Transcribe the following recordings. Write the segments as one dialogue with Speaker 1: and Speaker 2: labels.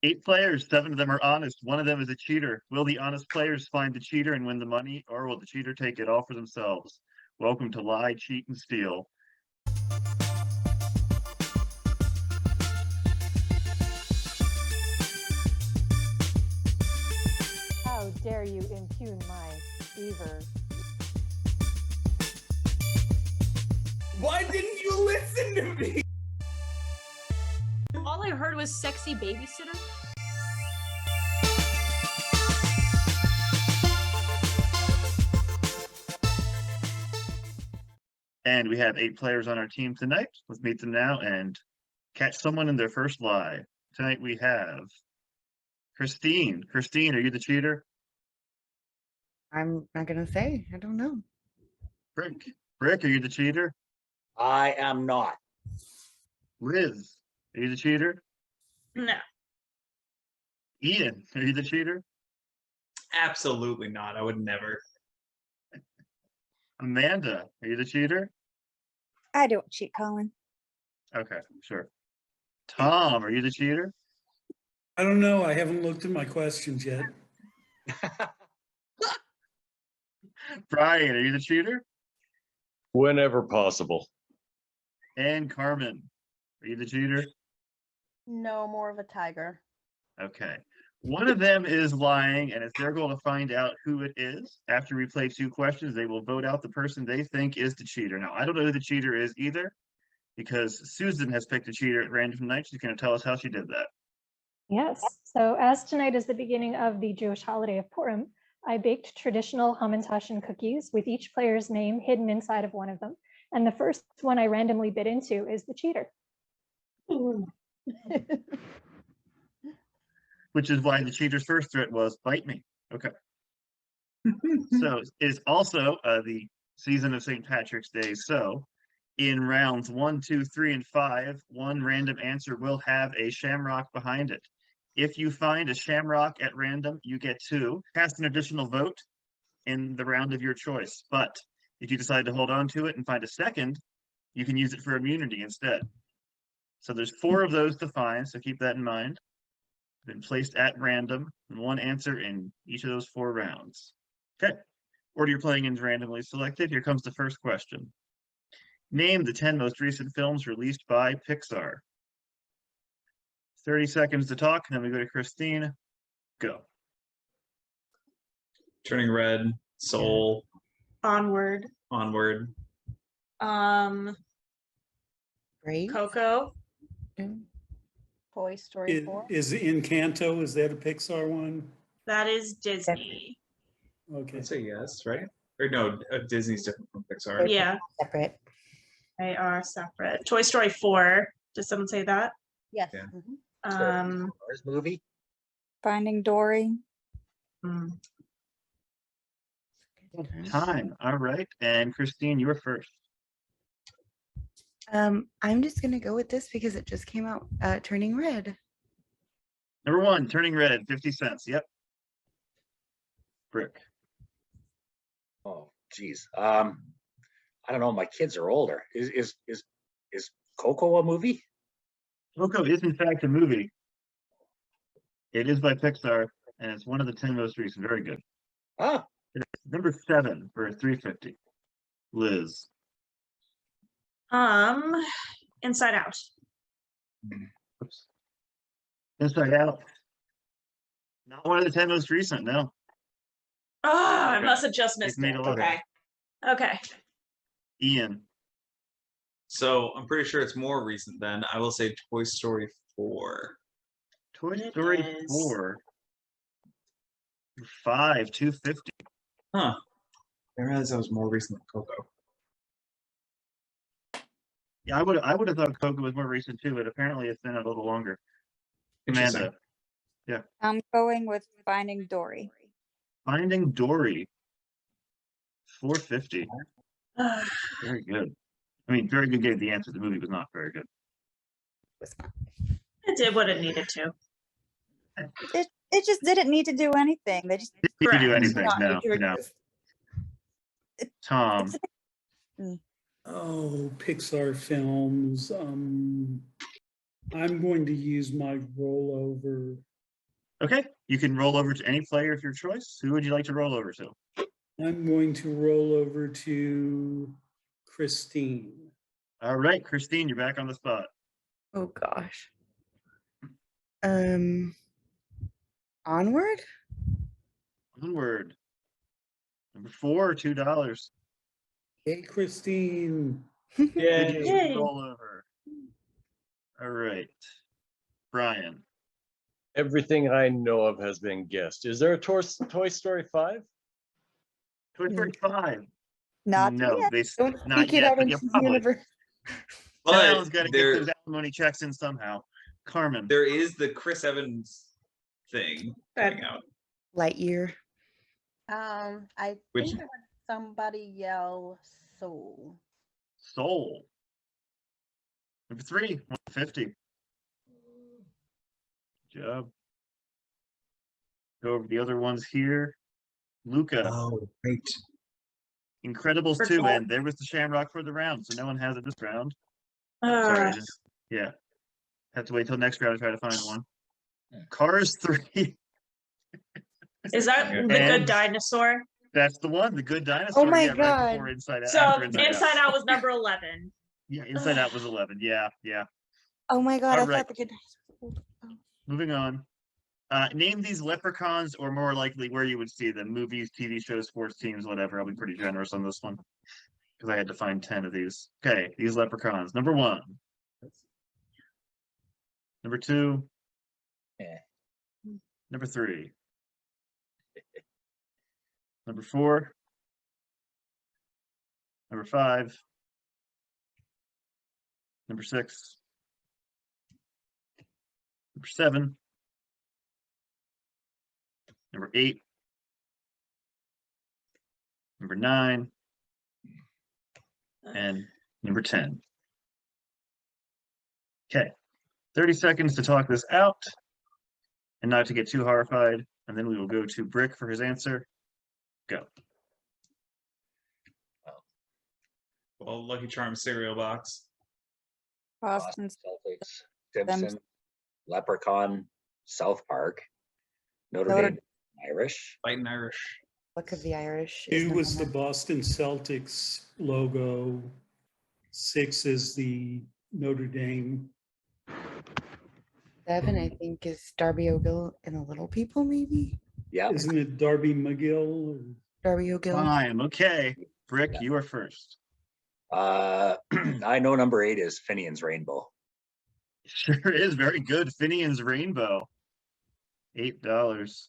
Speaker 1: 8 players, 7 of them are honest. 1 of them is a cheater. Will the honest players find the cheater and win the money, or will the cheater take it all for themselves? Welcome to Lie, Cheat, and Steal.
Speaker 2: How dare you impugn my fever?
Speaker 3: Why didn't you listen to me?
Speaker 4: All I heard was sexy babysitter.
Speaker 1: And we have 8 players on our team tonight. Let's meet them now and catch someone in their first lie. Tonight we have Christine. Christine, are you the cheater?
Speaker 5: I'm not gonna say. I don't know.
Speaker 1: Brick. Brick, are you the cheater?
Speaker 6: I am not.
Speaker 1: Liz, are you the cheater?
Speaker 4: No.
Speaker 1: Ian, are you the cheater?
Speaker 3: Absolutely not. I would never.
Speaker 1: Amanda, are you the cheater?
Speaker 7: I don't cheat, Colin.
Speaker 1: Okay, sure. Tom, are you the cheater?
Speaker 8: I don't know. I haven't looked at my questions yet.
Speaker 1: Bryan, are you the cheater?
Speaker 9: Whenever possible.
Speaker 1: And Karmin, are you the cheater?
Speaker 2: No, more of a tiger.
Speaker 1: Okay. One of them is lying, and it's their goal to find out who it is. After we play 2 questions, they will vote out the person they think is the cheater. Now, I don't know who the cheater is either, because Susan has picked a cheater at random tonight. She's going to tell us how she did that.
Speaker 10: Yes. So as tonight is the beginning of the Jewish holiday of Purim, I baked traditional Hamantaschen cookies with each player's name hidden inside of one of them. And the first one I randomly bit into is the cheater.
Speaker 1: Which is why the cheater's first threat was bite me. Okay. So it's also the season of St. Patrick's Day. So in rounds 1, 2, 3, and 5, one random answer will have a shamrock behind it. If you find a shamrock at random, you get 2. Cast an additional vote in the round of your choice. But if you decide to hold on to it and find a second, you can use it for immunity instead. So there's 4 of those to find, so keep that in mind. Been placed at random, and 1 answer in each of those 4 rounds. Okay, order you're playing in is randomly selected. Here comes the first question. Name the 10 most recent films released by Pixar. 30 seconds to talk, and then we go to Christine. Go.
Speaker 3: Turning Red, Soul,
Speaker 4: Onward.
Speaker 5: Brave.
Speaker 4: Coco.
Speaker 2: Toy Story 4.
Speaker 8: Is Encanto, is that a Pixar one?
Speaker 4: That is Disney.
Speaker 8: Okay.
Speaker 3: I'd say yes, right? Or no, Disney's different from Pixar.
Speaker 4: Yeah,
Speaker 5: Separate.
Speaker 4: they are separate. Toy Story 4. Did someone say that?
Speaker 2: Yes.
Speaker 3: Yeah.
Speaker 2: Mhm.
Speaker 6: First movie.
Speaker 7: Finding Dory.
Speaker 4: Hmm.
Speaker 1: Time. All right, and Christine, you were first.
Speaker 5: I'm just gonna go with this because it just came out. Turning Red.
Speaker 1: Number 1, Turning Red, 50 cents. Yep. Brick.
Speaker 6: Oh, geez. I don't know. My kids are older. Is Coco a movie?
Speaker 1: Coco is in fact a movie. It is by Pixar, and it's one of the 10 most recent. Very good.
Speaker 6: Ah,
Speaker 1: Number 7 for 350. Liz.
Speaker 4: Inside Out.
Speaker 1: Oops. Inside Out. Not one of the 10 most recent, no.
Speaker 4: Oh, I
Speaker 1: Okay.
Speaker 4: must have just missed
Speaker 1: Made
Speaker 4: it.
Speaker 1: a lot.
Speaker 4: Okay. Okay.
Speaker 1: Ian.
Speaker 3: So I'm pretty sure it's more recent then. I will say Toy Story 4.
Speaker 1: Toy
Speaker 4: It
Speaker 1: Story
Speaker 4: is.
Speaker 1: 4. 5, 250.
Speaker 3: Huh. I realized that was more recent than Coco.
Speaker 1: Yeah, I would have thought Coco was more recent too, but apparently it's been a little longer.
Speaker 3: Interesting.
Speaker 1: Amanda.
Speaker 7: I'm going with Finding Dory.
Speaker 1: Finding Dory. 450. Very good. I mean, very good game. The answer. The movie was not very good.
Speaker 4: It did what it needed to.
Speaker 7: It just didn't need to do anything. They just
Speaker 1: Didn't need to do
Speaker 4: Correct.
Speaker 1: anything.
Speaker 7: not
Speaker 1: No,
Speaker 7: need to
Speaker 1: no.
Speaker 7: exist.
Speaker 1: Tom.
Speaker 8: Oh, Pixar films. I'm going to use my rollover
Speaker 1: Okay, you can roll over to any player of your choice. Who would you like to roll over to?
Speaker 8: I'm going to roll over to Christine.
Speaker 1: All right, Christine, you're back on the spot.
Speaker 5: Oh gosh. Onward?
Speaker 1: Onward. Number 4, $2.
Speaker 8: Hey, Christine.
Speaker 1: Good
Speaker 9: Yay.
Speaker 1: use
Speaker 4: Yay.
Speaker 1: roll over. All right, Brian.
Speaker 9: Everything I know of has been guessed. Is there a Toy Story 5?
Speaker 1: Toy Story 5.
Speaker 7: Not
Speaker 1: No,
Speaker 7: yet.
Speaker 5: Don't
Speaker 1: not
Speaker 5: speak it
Speaker 1: yet,
Speaker 5: out
Speaker 1: but yeah,
Speaker 5: into the
Speaker 1: probably.
Speaker 5: universe.
Speaker 1: Alan's
Speaker 3: But
Speaker 1: got to get
Speaker 3: there,
Speaker 1: those alimony checks in somehow. Karmin.
Speaker 3: there is the Chris Evans thing coming out.
Speaker 5: Lightyear.
Speaker 11: I
Speaker 3: Which-
Speaker 11: think I heard somebody yell soul.
Speaker 1: Soul. Number 3, 150. Good job. Go over the other ones here. Luca.
Speaker 3: Oh, right.
Speaker 1: Incredibles
Speaker 4: For
Speaker 1: 2,
Speaker 4: gold.
Speaker 1: and there was the Shamrock for the round, so no one has it this round. Sorry, I just, yeah. Have to wait till next round to try to find one. Cars 3.
Speaker 4: Is that the
Speaker 1: And-
Speaker 4: Good Dinosaur?
Speaker 1: That's the one, the Good Dinosaur.
Speaker 5: Oh my
Speaker 1: yeah, right
Speaker 5: God.
Speaker 1: before Inside Out.
Speaker 4: So
Speaker 1: after
Speaker 4: Inside Out was number 11.
Speaker 1: Yeah, Inside Out was 11. Yeah, yeah.
Speaker 5: Oh my God, I
Speaker 1: Alright.
Speaker 5: thought the good
Speaker 1: Moving on. Name these leprechauns, or more likely where you would see them. Movies, TV shows, sports teams, whatever. I'll be pretty generous on this one. Because I had to find 10 of these. Okay, these leprechauns. Number 1. Number 2.
Speaker 6: Eh.
Speaker 1: Number 3. Number 4. Number 5. Number 6. Number 7. Number 8. Number 9. And number 10. Okay. 30 seconds to talk this out and not to get too horrified. And then we will go to Brick for his answer. Go.
Speaker 3: Well, Lucky Charms cereal box.
Speaker 7: Boston.
Speaker 6: Celtics, Simpson, Leprechaun, South Park, Notre
Speaker 7: Notre-
Speaker 6: Dame Irish.
Speaker 3: Fighting Irish.
Speaker 5: Luck of the Irish. is
Speaker 8: Two
Speaker 5: number
Speaker 8: was the
Speaker 5: 9.
Speaker 8: Boston Celtics logo. 6 is the Notre Dame.
Speaker 5: 7, I think, is Darby O'Gill and the Little People, maybe?
Speaker 6: Yeah,
Speaker 8: Isn't it Darby McGill? Or
Speaker 5: Darby O'Gill.
Speaker 1: Time. Okay. Brick,
Speaker 6: Yeah.
Speaker 1: you are first.
Speaker 6: I know number 8 is Finian's Rainbow.
Speaker 1: Sure is. Very good. Finian's Rainbow. $8.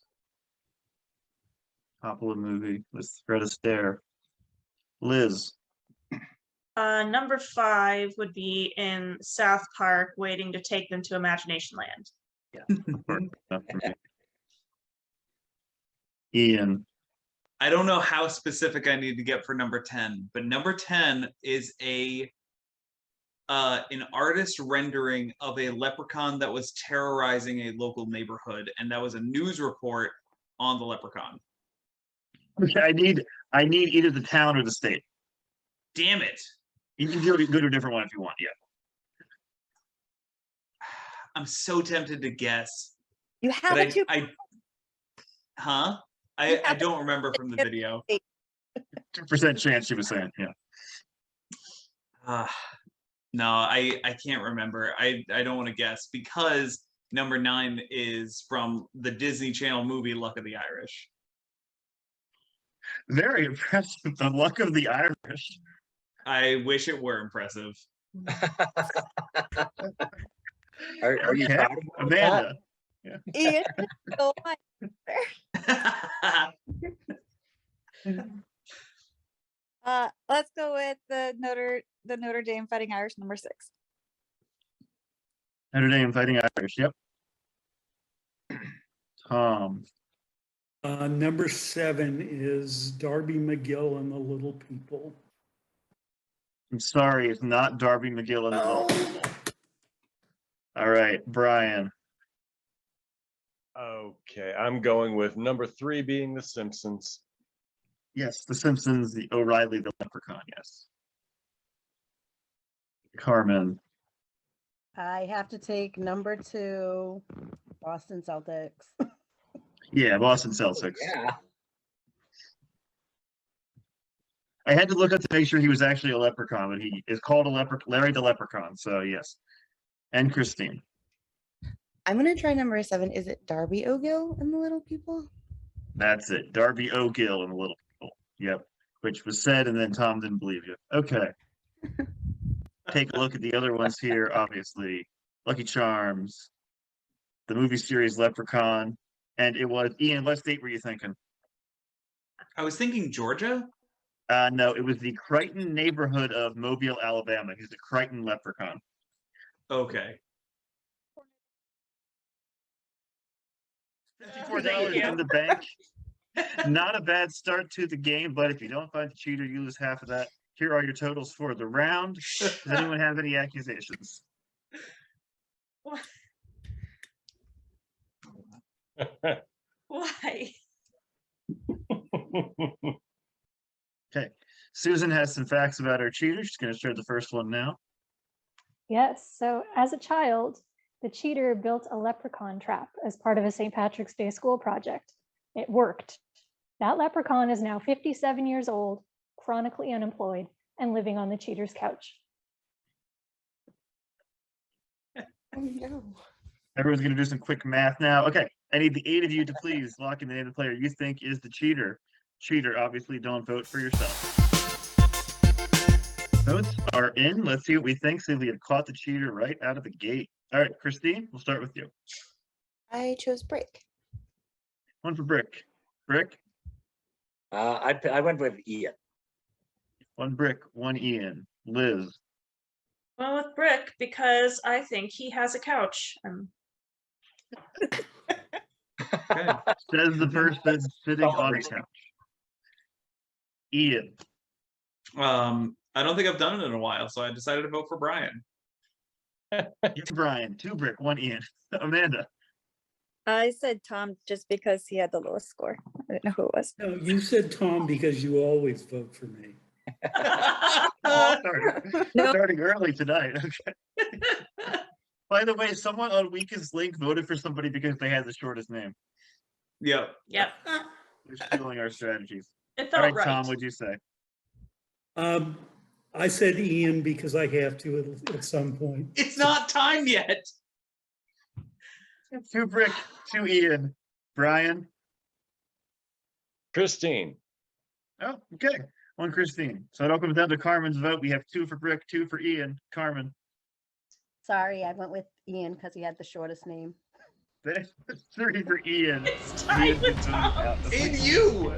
Speaker 1: Coppola movie with Fred Astaire. Liz.
Speaker 4: Number 5 would be in South Park, waiting to take them to Imagination Land.
Speaker 1: Not for me. Ian.
Speaker 3: I don't know how specific I need to get for number 10, but number 10 is an artist rendering of a leprechaun that was terrorizing a local neighborhood, and that was a news report on the leprechaun.
Speaker 1: Okay, I need either the town or the state.
Speaker 3: Damn it.
Speaker 1: You can go to a different one if you want. Yeah.
Speaker 3: I'm so tempted to guess.
Speaker 7: You have
Speaker 3: But
Speaker 7: it too.
Speaker 3: I don't remember from the video.
Speaker 1: 2% chance she was saying. Yeah.
Speaker 3: No, I can't remember. I don't want to guess because number 9 is from the Disney Channel movie Luck of the Irish.
Speaker 1: Very impressive. The Luck of the Irish.
Speaker 3: I wish it were impressive.
Speaker 6: Are you
Speaker 1: Okay.
Speaker 6: proud of that?
Speaker 1: Amanda.
Speaker 7: Ian, go on. Let's go with the Notre Dame Fighting Irish number 6.
Speaker 1: Notre Dame Fighting Irish. Yep. Tom.
Speaker 8: number 7 is Darby McGill and the Little People.
Speaker 1: I'm sorry, it's not Darby McGill and the Little People. All right, Brian.
Speaker 9: Okay, I'm going with number 3 being The Simpsons.
Speaker 1: Yes, The Simpsons, the O'Reilly, the Leprechaun. Yes. Karmin.
Speaker 11: I have to take number 2, Boston Celtics.
Speaker 1: Yeah, Boston Celtics.
Speaker 6: Yeah.
Speaker 1: I had to look up to make sure he was actually a leprechaun, but he is called a Larry the Leprechaun. So yes. And Christine.
Speaker 5: I'm gonna try number 7. Is it Darby O'Gill and the Little People?
Speaker 1: That's it. Darby O'Gill and the Little People. Yep. Which was said, and then Tom didn't believe you. Okay. Take a look at the other ones here. Obviously, Lucky Charms, the movie series Leprechaun, and it was Ian. What state were you thinking?
Speaker 3: I was thinking Georgia.
Speaker 1: No, it was the Crichton neighborhood of Mobile, Alabama. He's the Crichton Leprechaun.
Speaker 3: Okay.
Speaker 1: $54 in the bank. Not a bad start to the game, but if you don't find the cheater, you lose half of that. Here are your totals for the round. Does anyone have any accusations?
Speaker 4: Why?
Speaker 1: Okay. Susan has some facts about our cheater. She's going to share the first one now.
Speaker 10: Yes, so as a child, the cheater built a leprechaun trap as part of a St. Patrick's Day school project. It worked. That leprechaun is now 57 years old, chronically unemployed, and living on the cheater's couch.
Speaker 5: Oh no.
Speaker 1: Everyone's going to do some quick math now. Okay. I need the 8 of you to please lock in the name of the player you think is the cheater. Cheater, obviously, don't vote for yourself. Votes are in. Let's see what we think. See if we have caught the cheater right out of the gate. All right, Christine, we'll start with you.
Speaker 5: I chose Brick.
Speaker 1: One for Brick. Brick,
Speaker 6: I went with Ian.
Speaker 1: one Brick, one Ian. Liz,
Speaker 4: Well, with Brick, because I think he has a couch.
Speaker 1: says the person sitting on a couch. Ian,
Speaker 3: I don't think I've done it in a while, so I decided to vote for Bryan.
Speaker 1: Bryan, 2 Brick, 1 Ian. Amanda,
Speaker 7: I said Tom just because he had the lowest score. I didn't know who it was.
Speaker 8: No, you said Tom because you always vote for me.
Speaker 1: starting early tonight. Okay. By the way, someone on Weakest Link voted for somebody because they had the shortest name.
Speaker 3: Yep.
Speaker 4: Yep.
Speaker 1: We're stealing our strategies.
Speaker 4: It
Speaker 1: All
Speaker 4: felt
Speaker 1: right,
Speaker 4: right.
Speaker 1: Tom, what'd you say?
Speaker 8: I said Ian because I have to at some point.
Speaker 3: It's not time yet.
Speaker 1: 2 Brick, 2 Ian. Bryan.
Speaker 9: Christine.
Speaker 1: Oh, okay. 1 Christine. So it all comes down to Karmin's vote. We have 2 for Brick, 2 for Ian. Karmin.
Speaker 11: Sorry, I went with Ian because he had the shortest name.
Speaker 1: That's 3 for Ian.
Speaker 4: It's
Speaker 1: He
Speaker 4: tied
Speaker 1: has been
Speaker 4: with
Speaker 1: voted
Speaker 4: Tom.
Speaker 1: out.
Speaker 3: In you.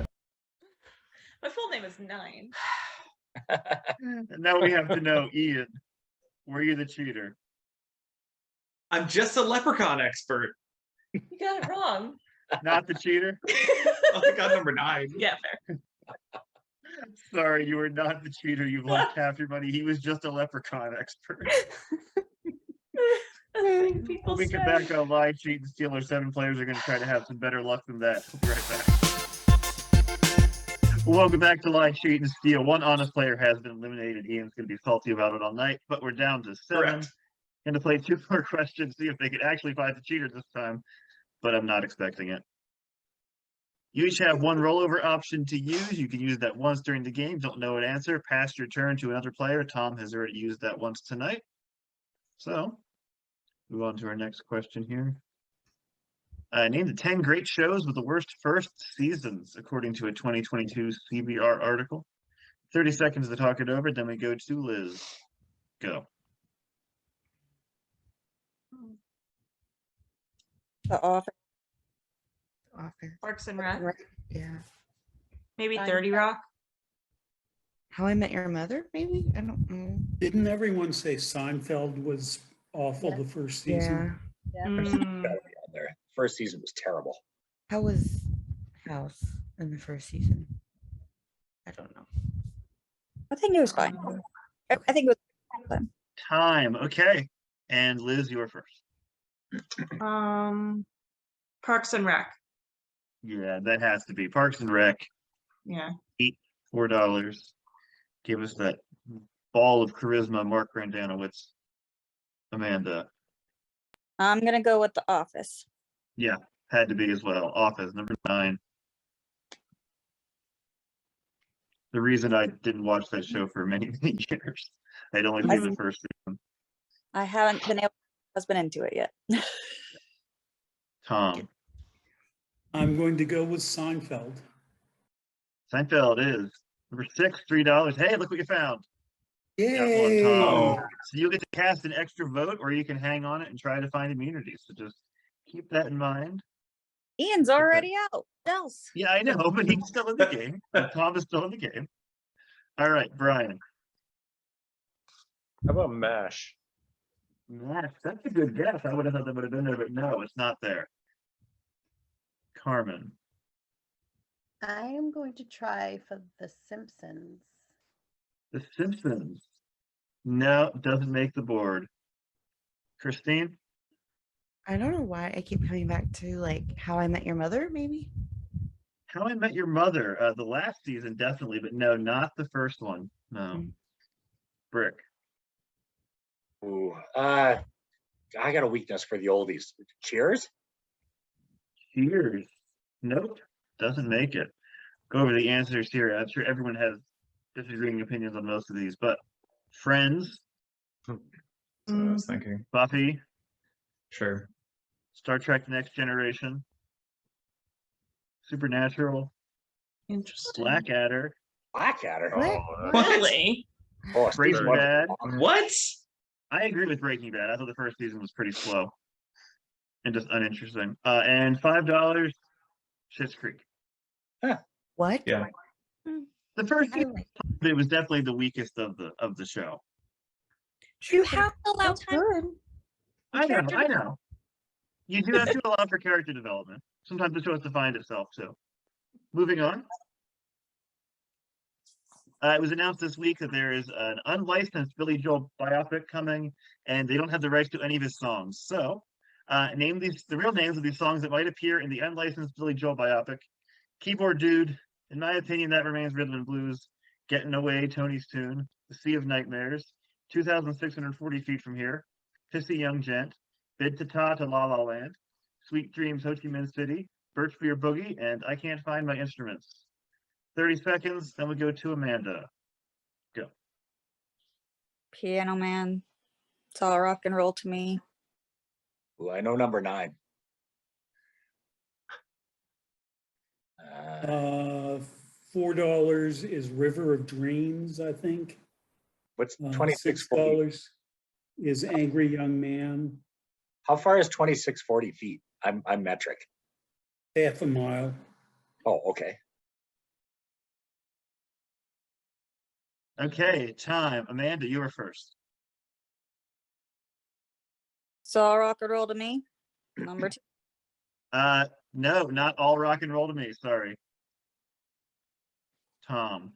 Speaker 4: My full name is 9.
Speaker 1: And now we have to know, Ian, were you the cheater?
Speaker 3: I'm just a leprechaun expert.
Speaker 4: You got it wrong.
Speaker 1: Not the cheater?
Speaker 3: Oh, I got number 9.
Speaker 4: Yeah, fair.
Speaker 1: Sorry, you were not the cheater. You've lost half your money. He was just a leprechaun expert.
Speaker 4: People
Speaker 1: We
Speaker 4: say.
Speaker 1: get back on Live Cheat and Steal. Our 7 players are going to try to have some better luck than that. We'll be right back. Welcome back to Live Cheat and Steal. 1 honest player has been eliminated. Ian's going to be salty about it all night, but we're down to 7.
Speaker 3: Correct.
Speaker 1: Going to play 2 more questions, see if they can actually find the cheater this time, but I'm not expecting it. You each have 1 rollover option to use. You can use that once during the game. Don't know an answer. Pass your turn to another player. Tom has already used that once tonight. So, move on to our next question here. Name the 10 great shows with the worst first seasons, according to a 2022 CBR article. 30 seconds to talk it over, then we go to Liz. Go.
Speaker 7: The Office.
Speaker 5: Office.
Speaker 4: Parks and Rec.
Speaker 5: Yeah.
Speaker 4: Maybe
Speaker 11: Fine.
Speaker 4: 30 Rock.
Speaker 5: How I Met Your Mother, maybe? I don't know.
Speaker 8: Didn't everyone say Seinfeld was awful the first season?
Speaker 5: Yeah.
Speaker 11: Yeah.
Speaker 6: Gotta be on there. First season was terrible.
Speaker 5: How was House in the first season? I don't know.
Speaker 7: I think it was fine. I think it was fun.
Speaker 1: Time. Okay. And Liz, you are first.
Speaker 4: Parks and Rec.
Speaker 1: Yeah, that has to be Parks and Rec.
Speaker 4: Yeah.
Speaker 1: $4. Give us that ball of charisma, Mark Grandanowitz. Amanda.
Speaker 7: I'm gonna go with The Office.
Speaker 1: Yeah, had to be as well. Office, number 9. The reason I didn't watch that show for many, many years. I'd only seen the first season.
Speaker 7: I haven't been able to get my husband into it yet.
Speaker 1: Tom.
Speaker 8: I'm going to go with Seinfeld.
Speaker 1: Seinfeld is number 6, $3. Hey, look what you found. Got one,
Speaker 8: Yay!
Speaker 1: Tom.
Speaker 3: Oh.
Speaker 1: So you get to cast an extra vote, or you can hang on it and try to find immunity. So just keep that in mind.
Speaker 7: Ian's already out. What else?
Speaker 1: Yeah, I know, but he's still in the game. Tom is still in the game. All right, Brian.
Speaker 9: How about MASH?
Speaker 1: Max, that's a good guess. I would have thought that would have been there, but no, it's not there. Karmin.
Speaker 11: I am going to try for The Simpsons.
Speaker 1: The Simpsons. No, doesn't make the board. Christine?
Speaker 5: I don't know why I keep coming back to like How I Met Your Mother, maybe.
Speaker 1: How I Met Your Mother. The last season, definitely, but no, not the first one. No. Brick.
Speaker 6: Ooh, I got a weakness for the oldies. Cheers?
Speaker 1: Cheers. Nope, doesn't make it. Go over the answers here. I'm sure everyone has disagreeing opinions on most of these, but Friends,
Speaker 3: That's what I was thinking.
Speaker 1: Buffy,
Speaker 3: Sure.
Speaker 1: Star Trek: Next Generation, Supernatural,
Speaker 4: Interesting.
Speaker 1: Blackadder,
Speaker 6: Blackadder.
Speaker 9: Oh,
Speaker 4: Really?
Speaker 6: Oh, Steve
Speaker 1: Breaking
Speaker 6: Martin.
Speaker 1: Bad.
Speaker 3: What?
Speaker 1: I agree with Breaking Bad. I thought the first season was pretty slow and just uninteresting. And $5, Schitt's Creek.
Speaker 5: What?
Speaker 3: Yeah.
Speaker 1: The first
Speaker 5: I
Speaker 1: season,
Speaker 5: like
Speaker 1: it was definitely the weakest of the show.
Speaker 7: You have to allow
Speaker 5: That's
Speaker 7: time.
Speaker 5: good.
Speaker 1: I know. You do have to allow for character development. Sometimes the show has to find itself too. Moving on. It was announced this week that there is an unlicensed Billy Joel biopic coming, and they don't have the rights to any of his songs. So, name the real names of these songs that might appear in the unlicensed Billy Joel biopic. Keyboard Dude, in my opinion, that remains Rhythm and Blues. Getting Away, Tony's Tune. The Sea of Nightmares. 2,640 Feet from Here. Pissy Young Gent. Bid to Ta to La La Land. Sweet Dreams, Ho Chi Minh City. Birch Beer Boogie, and I Can't Find My Instruments. 30 seconds, then we go to Amanda. Go.
Speaker 7: Piano Man. It's all rock and roll to me.
Speaker 6: Ooh, I know number 9.
Speaker 8: $4 is River of Dreams, I think.
Speaker 6: What's 2640?
Speaker 8: $6 is Angry Young Man.
Speaker 6: How far is 2640 feet? I'm metric.
Speaker 8: Half a mile.
Speaker 6: Oh, okay.
Speaker 1: Okay, time. Amanda, you were first.
Speaker 7: It's all rock and roll to me. Number 2.
Speaker 1: No, not all rock and roll to me. Sorry. Tom.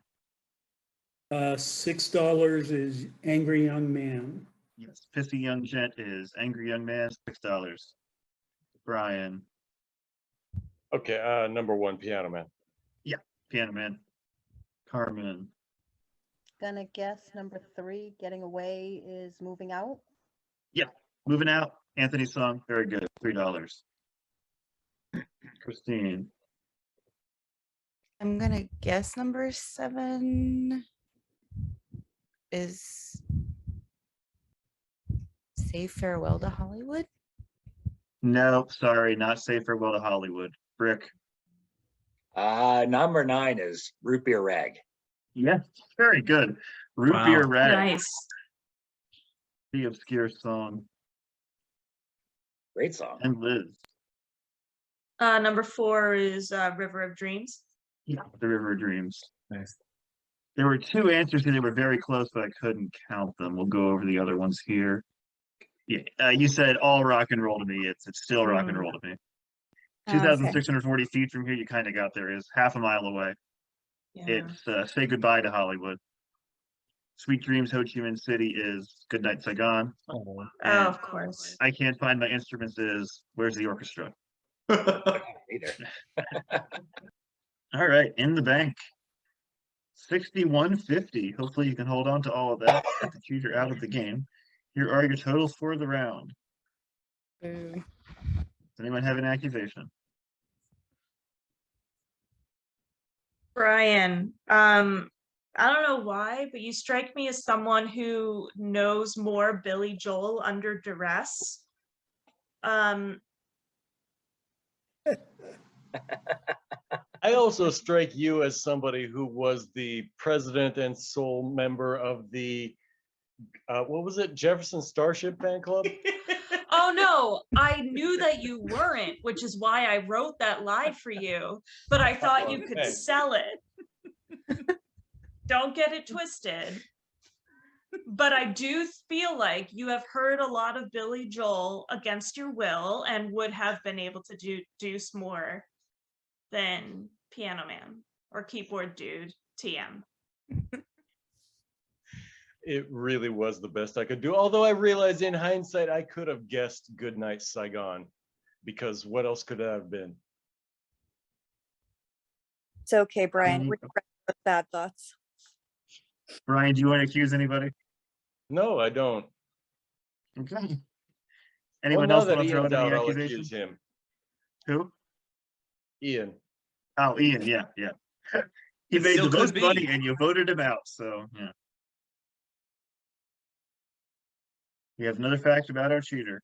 Speaker 8: $6 is Angry Young Man.
Speaker 1: Yes. Pissy Young Gent is Angry Young Man, $6. Brian.
Speaker 9: okay. Number 1, Piano Man.
Speaker 1: Piano Man. Karmin.
Speaker 11: Gonna guess number 3, Getting Away, is Moving Out.
Speaker 1: Moving Out. Anthony's song. Very good. $3. Christine.
Speaker 5: I'm gonna guess number 7 is Say Farewell to Hollywood.
Speaker 1: No, sorry, not Say Farewell to Hollywood. Brick.
Speaker 6: Number 9 is Root Beer Rag.
Speaker 1: Yes, very good. Root
Speaker 3: Wow.
Speaker 1: Beer Rag.
Speaker 4: Nice.
Speaker 1: The obscure song.
Speaker 6: Great song.
Speaker 1: And Liz.
Speaker 4: Number 4 is River of Dreams.
Speaker 1: Yeah, The River of Dreams.
Speaker 3: Nice.
Speaker 1: There were 2 answers here that were very close, but I couldn't count them. We'll go over the other ones here. Yeah, you said all rock and roll to me. It's still rock and roll to me.
Speaker 7: Okay.
Speaker 1: 2,640 feet from here, you kind of got there. Is half a mile away.
Speaker 4: Yeah.
Speaker 1: It's Say Goodbye to Hollywood. Sweet Dreams, Ho Chi Minh City is Good Night Saigon.
Speaker 4: Oh,
Speaker 1: And
Speaker 4: of course.
Speaker 1: I Can't Find My Instruments is Where's the Orchestra?
Speaker 6: Either.
Speaker 1: All right, in the bank. 6150. Hopefully you can hold on to all of that at the cheater out of the game. Here are your totals for the round.
Speaker 5: Boo.
Speaker 1: Does anyone have an accusation?
Speaker 4: Bryan, I don't know why, but you strike me as someone who knows more Billy Joel under duress.
Speaker 9: I also strike you as somebody who was the president and sole member of the, what was it, Jefferson Starship fan club?
Speaker 4: Oh no, I knew that you weren't, which is why I wrote that lie for you, but I thought you could
Speaker 9: Okay.
Speaker 4: sell it. Don't get it twisted. But I do feel like you have heard a lot of Billy Joel against your will and would have been able to deduce more than Piano Man or Keyboard Dude TM.
Speaker 9: It really was the best I could do. Although I realize in hindsight, I could have guessed Goodnight Saigon, because what else could it have been?
Speaker 7: It's okay, Brian. We're friends with bad thoughts.
Speaker 1: Brian, do you want to accuse anybody?
Speaker 9: No, I don't.
Speaker 1: Okay.
Speaker 9: Well,
Speaker 1: Anyone
Speaker 9: now
Speaker 1: else
Speaker 9: that
Speaker 1: want to throw
Speaker 9: Ian's
Speaker 1: in any
Speaker 9: out, I'll
Speaker 1: accusations?
Speaker 9: accuse him.
Speaker 1: Who?
Speaker 9: Ian.
Speaker 1: Oh, Ian. Yeah, yeah. He
Speaker 3: It
Speaker 1: made
Speaker 3: still
Speaker 1: the
Speaker 3: could
Speaker 1: most
Speaker 3: be.
Speaker 1: money, and you voted him out. So yeah. We have another fact about our cheater.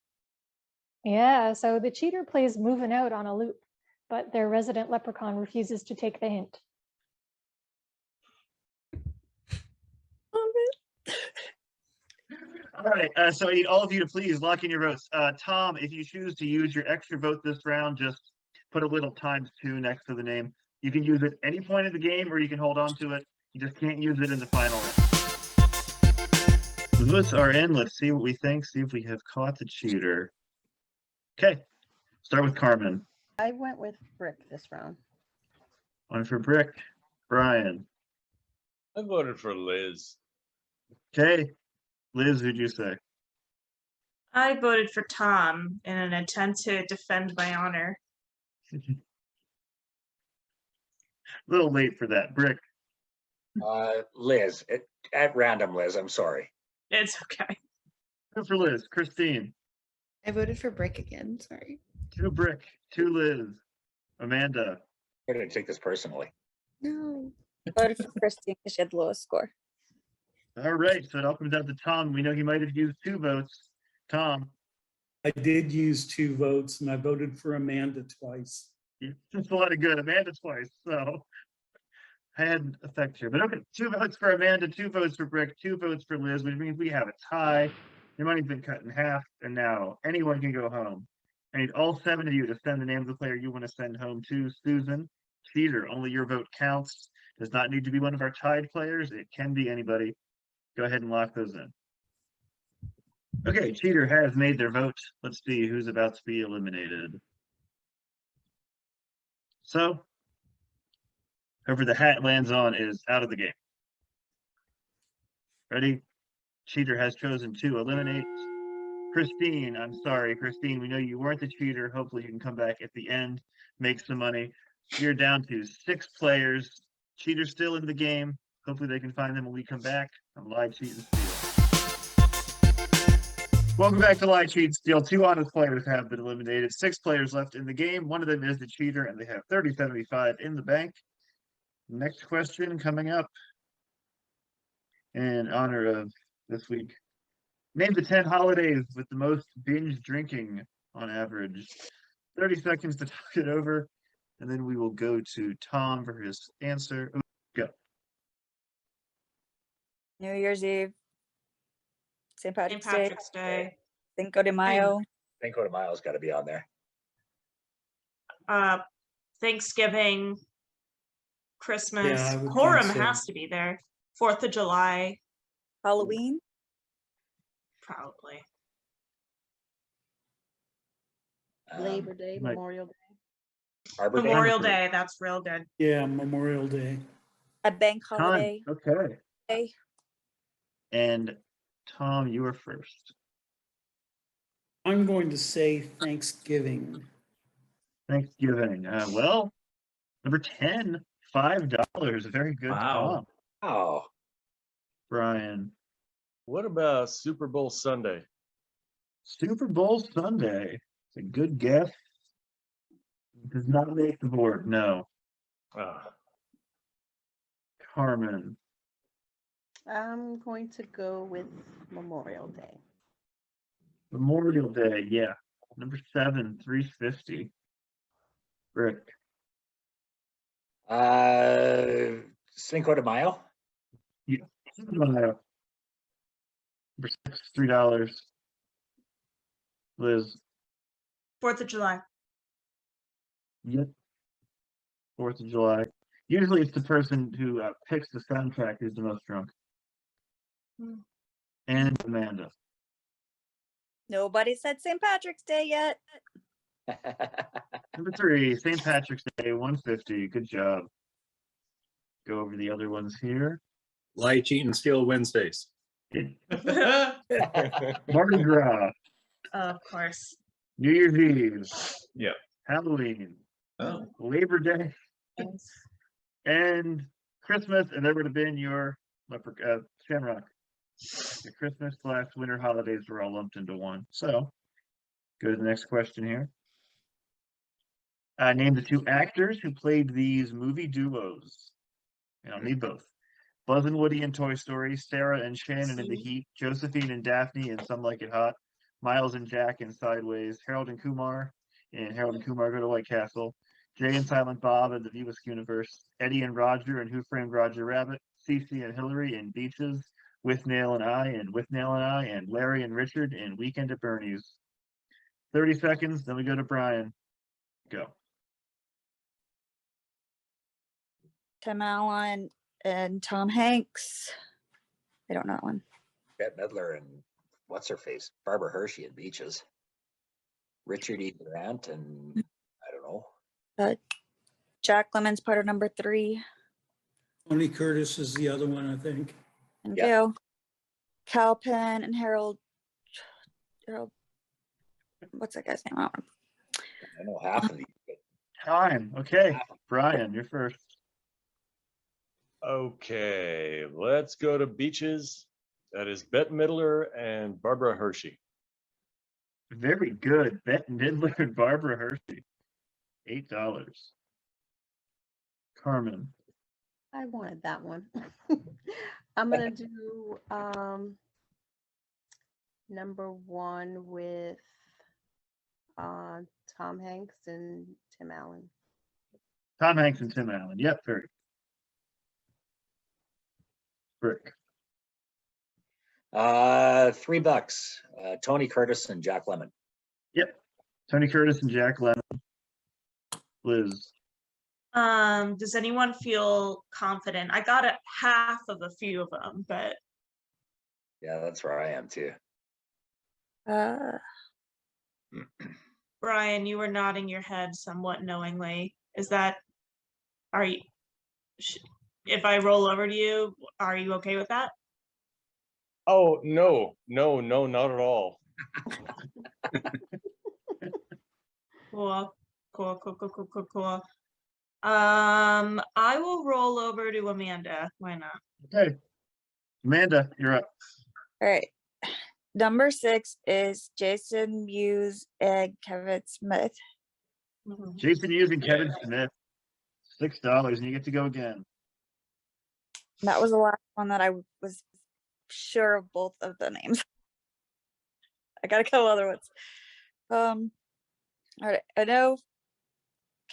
Speaker 10: Yeah, so the cheater plays moving out on a loop, but their resident leprechaun refuses to take the hint.
Speaker 1: All right, so I need all of you to please lock in your votes. Tom, if you choose to use your extra vote this round, just put a little ×2 next to the name. You can use it any point of the game, or you can hold on to it. You just can't use it in the final round. The votes are in. Let's see what we think. See if we have caught the cheater. Okay, start with Karmin.
Speaker 11: I went with Brick this round.
Speaker 1: One for Brick. Brian.
Speaker 9: I voted for Liz.
Speaker 1: Okay, Liz, who'd you say?
Speaker 4: I voted for Tom in an attempt to defend my honor.
Speaker 1: A little late for that. Brick.
Speaker 6: Liz, at random, Liz, I'm sorry.
Speaker 4: It's okay.
Speaker 1: Two for Liz. Christine.
Speaker 5: I voted for Brick again. Sorry.
Speaker 1: 2 Brick. 2 Liz. Amanda.
Speaker 6: I'm going to take this personally.
Speaker 5: No.
Speaker 7: Voted for Christine because she had the lowest score.
Speaker 1: All right, so it all comes down to Tom. We know he might have used 2 votes. Tom.
Speaker 8: I did use 2 votes and I voted for Amanda twice.
Speaker 1: That's a lot of good. Amanda twice, so I had an effect here. But okay, 2 votes for Amanda, 2 votes for Brick, 2 votes for Liz, which means we have a tie. Your money's been cut in half, and now anyone can go home. I need all 7 of you to send the name of the player you want to send home to. Susan, cheater, only your vote counts. Does not need to be one of our tied players. It can be anybody. Go ahead and lock those in. Okay, cheater has made their vote. Let's see who's about to be eliminated. So, whoever the hat lands on is out of the game. Ready? Cheater has chosen to eliminate Christine. I'm sorry, Christine. We know you weren't the cheater. Hopefully you can come back at the end, make some money. You're down to 6 players. Cheater's still in the game. Hopefully they can find them when we come back on Lie, Cheat, and Steal. Welcome back to Lie, Cheat, and Steal. 2 honest players have been eliminated. 6 players left in the game. One of them is the cheater, and they have $30.75 in the bank. Next question coming up in honor of this week. Name the 10 holidays with the most binge drinking on average. 30 seconds to talk it over, and then we will go to Tom for his answer. Go.
Speaker 7: New Year's Eve. St.
Speaker 4: St.
Speaker 7: Patrick's Day.
Speaker 4: Patrick's Day.
Speaker 7: Cinco de Mayo.
Speaker 6: Cinco de Mayo's got to be on there.
Speaker 4: Uh, Thanksgiving. Christmas.
Speaker 8: Yeah, I would think
Speaker 4: Purim
Speaker 8: so.
Speaker 4: has to be there. 4th of July,
Speaker 7: Halloween.
Speaker 4: probably.
Speaker 11: Labor Day,
Speaker 1: right.
Speaker 11: Memorial Day.
Speaker 6: Arbor Day.
Speaker 4: Memorial Day, that's real good.
Speaker 8: Yeah, Memorial Day.
Speaker 7: A bank
Speaker 1: Tom,
Speaker 7: holiday.
Speaker 1: okay.
Speaker 7: Day.
Speaker 1: And Tom, you are first.
Speaker 8: I'm going to say Thanksgiving.
Speaker 1: Thanksgiving. Well, number 10, $5. Very good,
Speaker 3: Wow.
Speaker 1: Tom.
Speaker 6: Oh,
Speaker 1: Brian.
Speaker 9: What about Super Bowl Sunday?
Speaker 1: Super Bowl Sunday. It's a good guess. Does not make the board, no.
Speaker 9: Ah,
Speaker 1: Karmin.
Speaker 11: I'm going to go with Memorial Day.
Speaker 1: Memorial Day, yeah. Number 7, 350. Rick.
Speaker 6: Cinco de Mayo.
Speaker 1: Yeah. Number 6, $3. Liz.
Speaker 4: 4th of July.
Speaker 1: Yep. 4th of July. Usually it's the person who picks the soundtrack who's the most drunk.
Speaker 4: Hmm.
Speaker 1: And Amanda.
Speaker 7: Nobody said St. Patrick's Day yet.
Speaker 1: Number 3, St. Patrick's Day, 150. Good job. Go over the other ones here.
Speaker 12: Lie, cheat, and steal Wednesdays.
Speaker 1: Mardi Gras.
Speaker 4: Of course.
Speaker 1: New Year's Eve.
Speaker 3: Yeah.
Speaker 1: Halloween.
Speaker 3: Oh.
Speaker 1: Labor Day. And Christmas. And that would have been your Shamrock. The Christmas/winter holidays were all lumped into one. So, go to the next question here. Name the 2 actors who played these movie duos. And I'll need both. Buzz and Woody in Toy Story, Sarah and Shannon in The Heat, Josephine and Daphne in Some Like It Hot, Miles and Jack in Sideways, Harold and Kumar in Harold and Kumar Go to White Castle, Jay and Silent Bob in the View Askew Universe, Eddie and Roger in Who Framed Roger Rabbit, Cece and Hillary in Beaches, With Nail and I, and Larry and Richard in Weekend at Bernie's. 30 seconds, then we go to Bryan. Go.
Speaker 7: Tim Allen and Tom Hanks. I don't know that one.
Speaker 6: Bette Midler and what's her face? Barbara Hershey and Beaches. Richard E. Grant and I don't know.
Speaker 7: Jack Lemmon's part of number 3.
Speaker 8: Tony Curtis is the other one, I think.
Speaker 7: And
Speaker 6: Yeah.
Speaker 7: Gil. Cal Penn and Harold. What's that guy's name? I don't know.
Speaker 6: I know half of these. But
Speaker 1: Time. Okay. Bryan, you're first.
Speaker 9: Okay, let's go to Beaches. That is Bette Midler and Barbara Hershey.
Speaker 1: Very good. Bette Midler and Barbara Hershey. $8. Karmin.
Speaker 11: I wanted that one. I'm gonna do number 1 with Tom Hanks and Tim Allen.
Speaker 1: Tom Hanks and Tim Allen. Yep, very. Rick.
Speaker 6: $3. Tony Curtis and Jack Lemmon.
Speaker 1: Yep. Tony Curtis and Jack Lemmon. Liz.
Speaker 4: Does anyone feel confident? I got half of a few of them, but
Speaker 6: Yeah, that's where I am too.
Speaker 4: Bryan, you were nodding your head somewhat knowingly. Is that, if I roll over to you, are you okay with that?
Speaker 9: Oh, no, not at all.
Speaker 4: Cool. I will roll over to Amanda. Why not?
Speaker 1: Okay. Amanda, you're up.
Speaker 7: All right. Number 6 is Jason Mewes and Kevin Smith.
Speaker 1: Jason Mewes and Kevin Smith. $6, and you get to go again.
Speaker 7: That was the last one that I was sure of both of the names. I got a couple other ones. All right. I know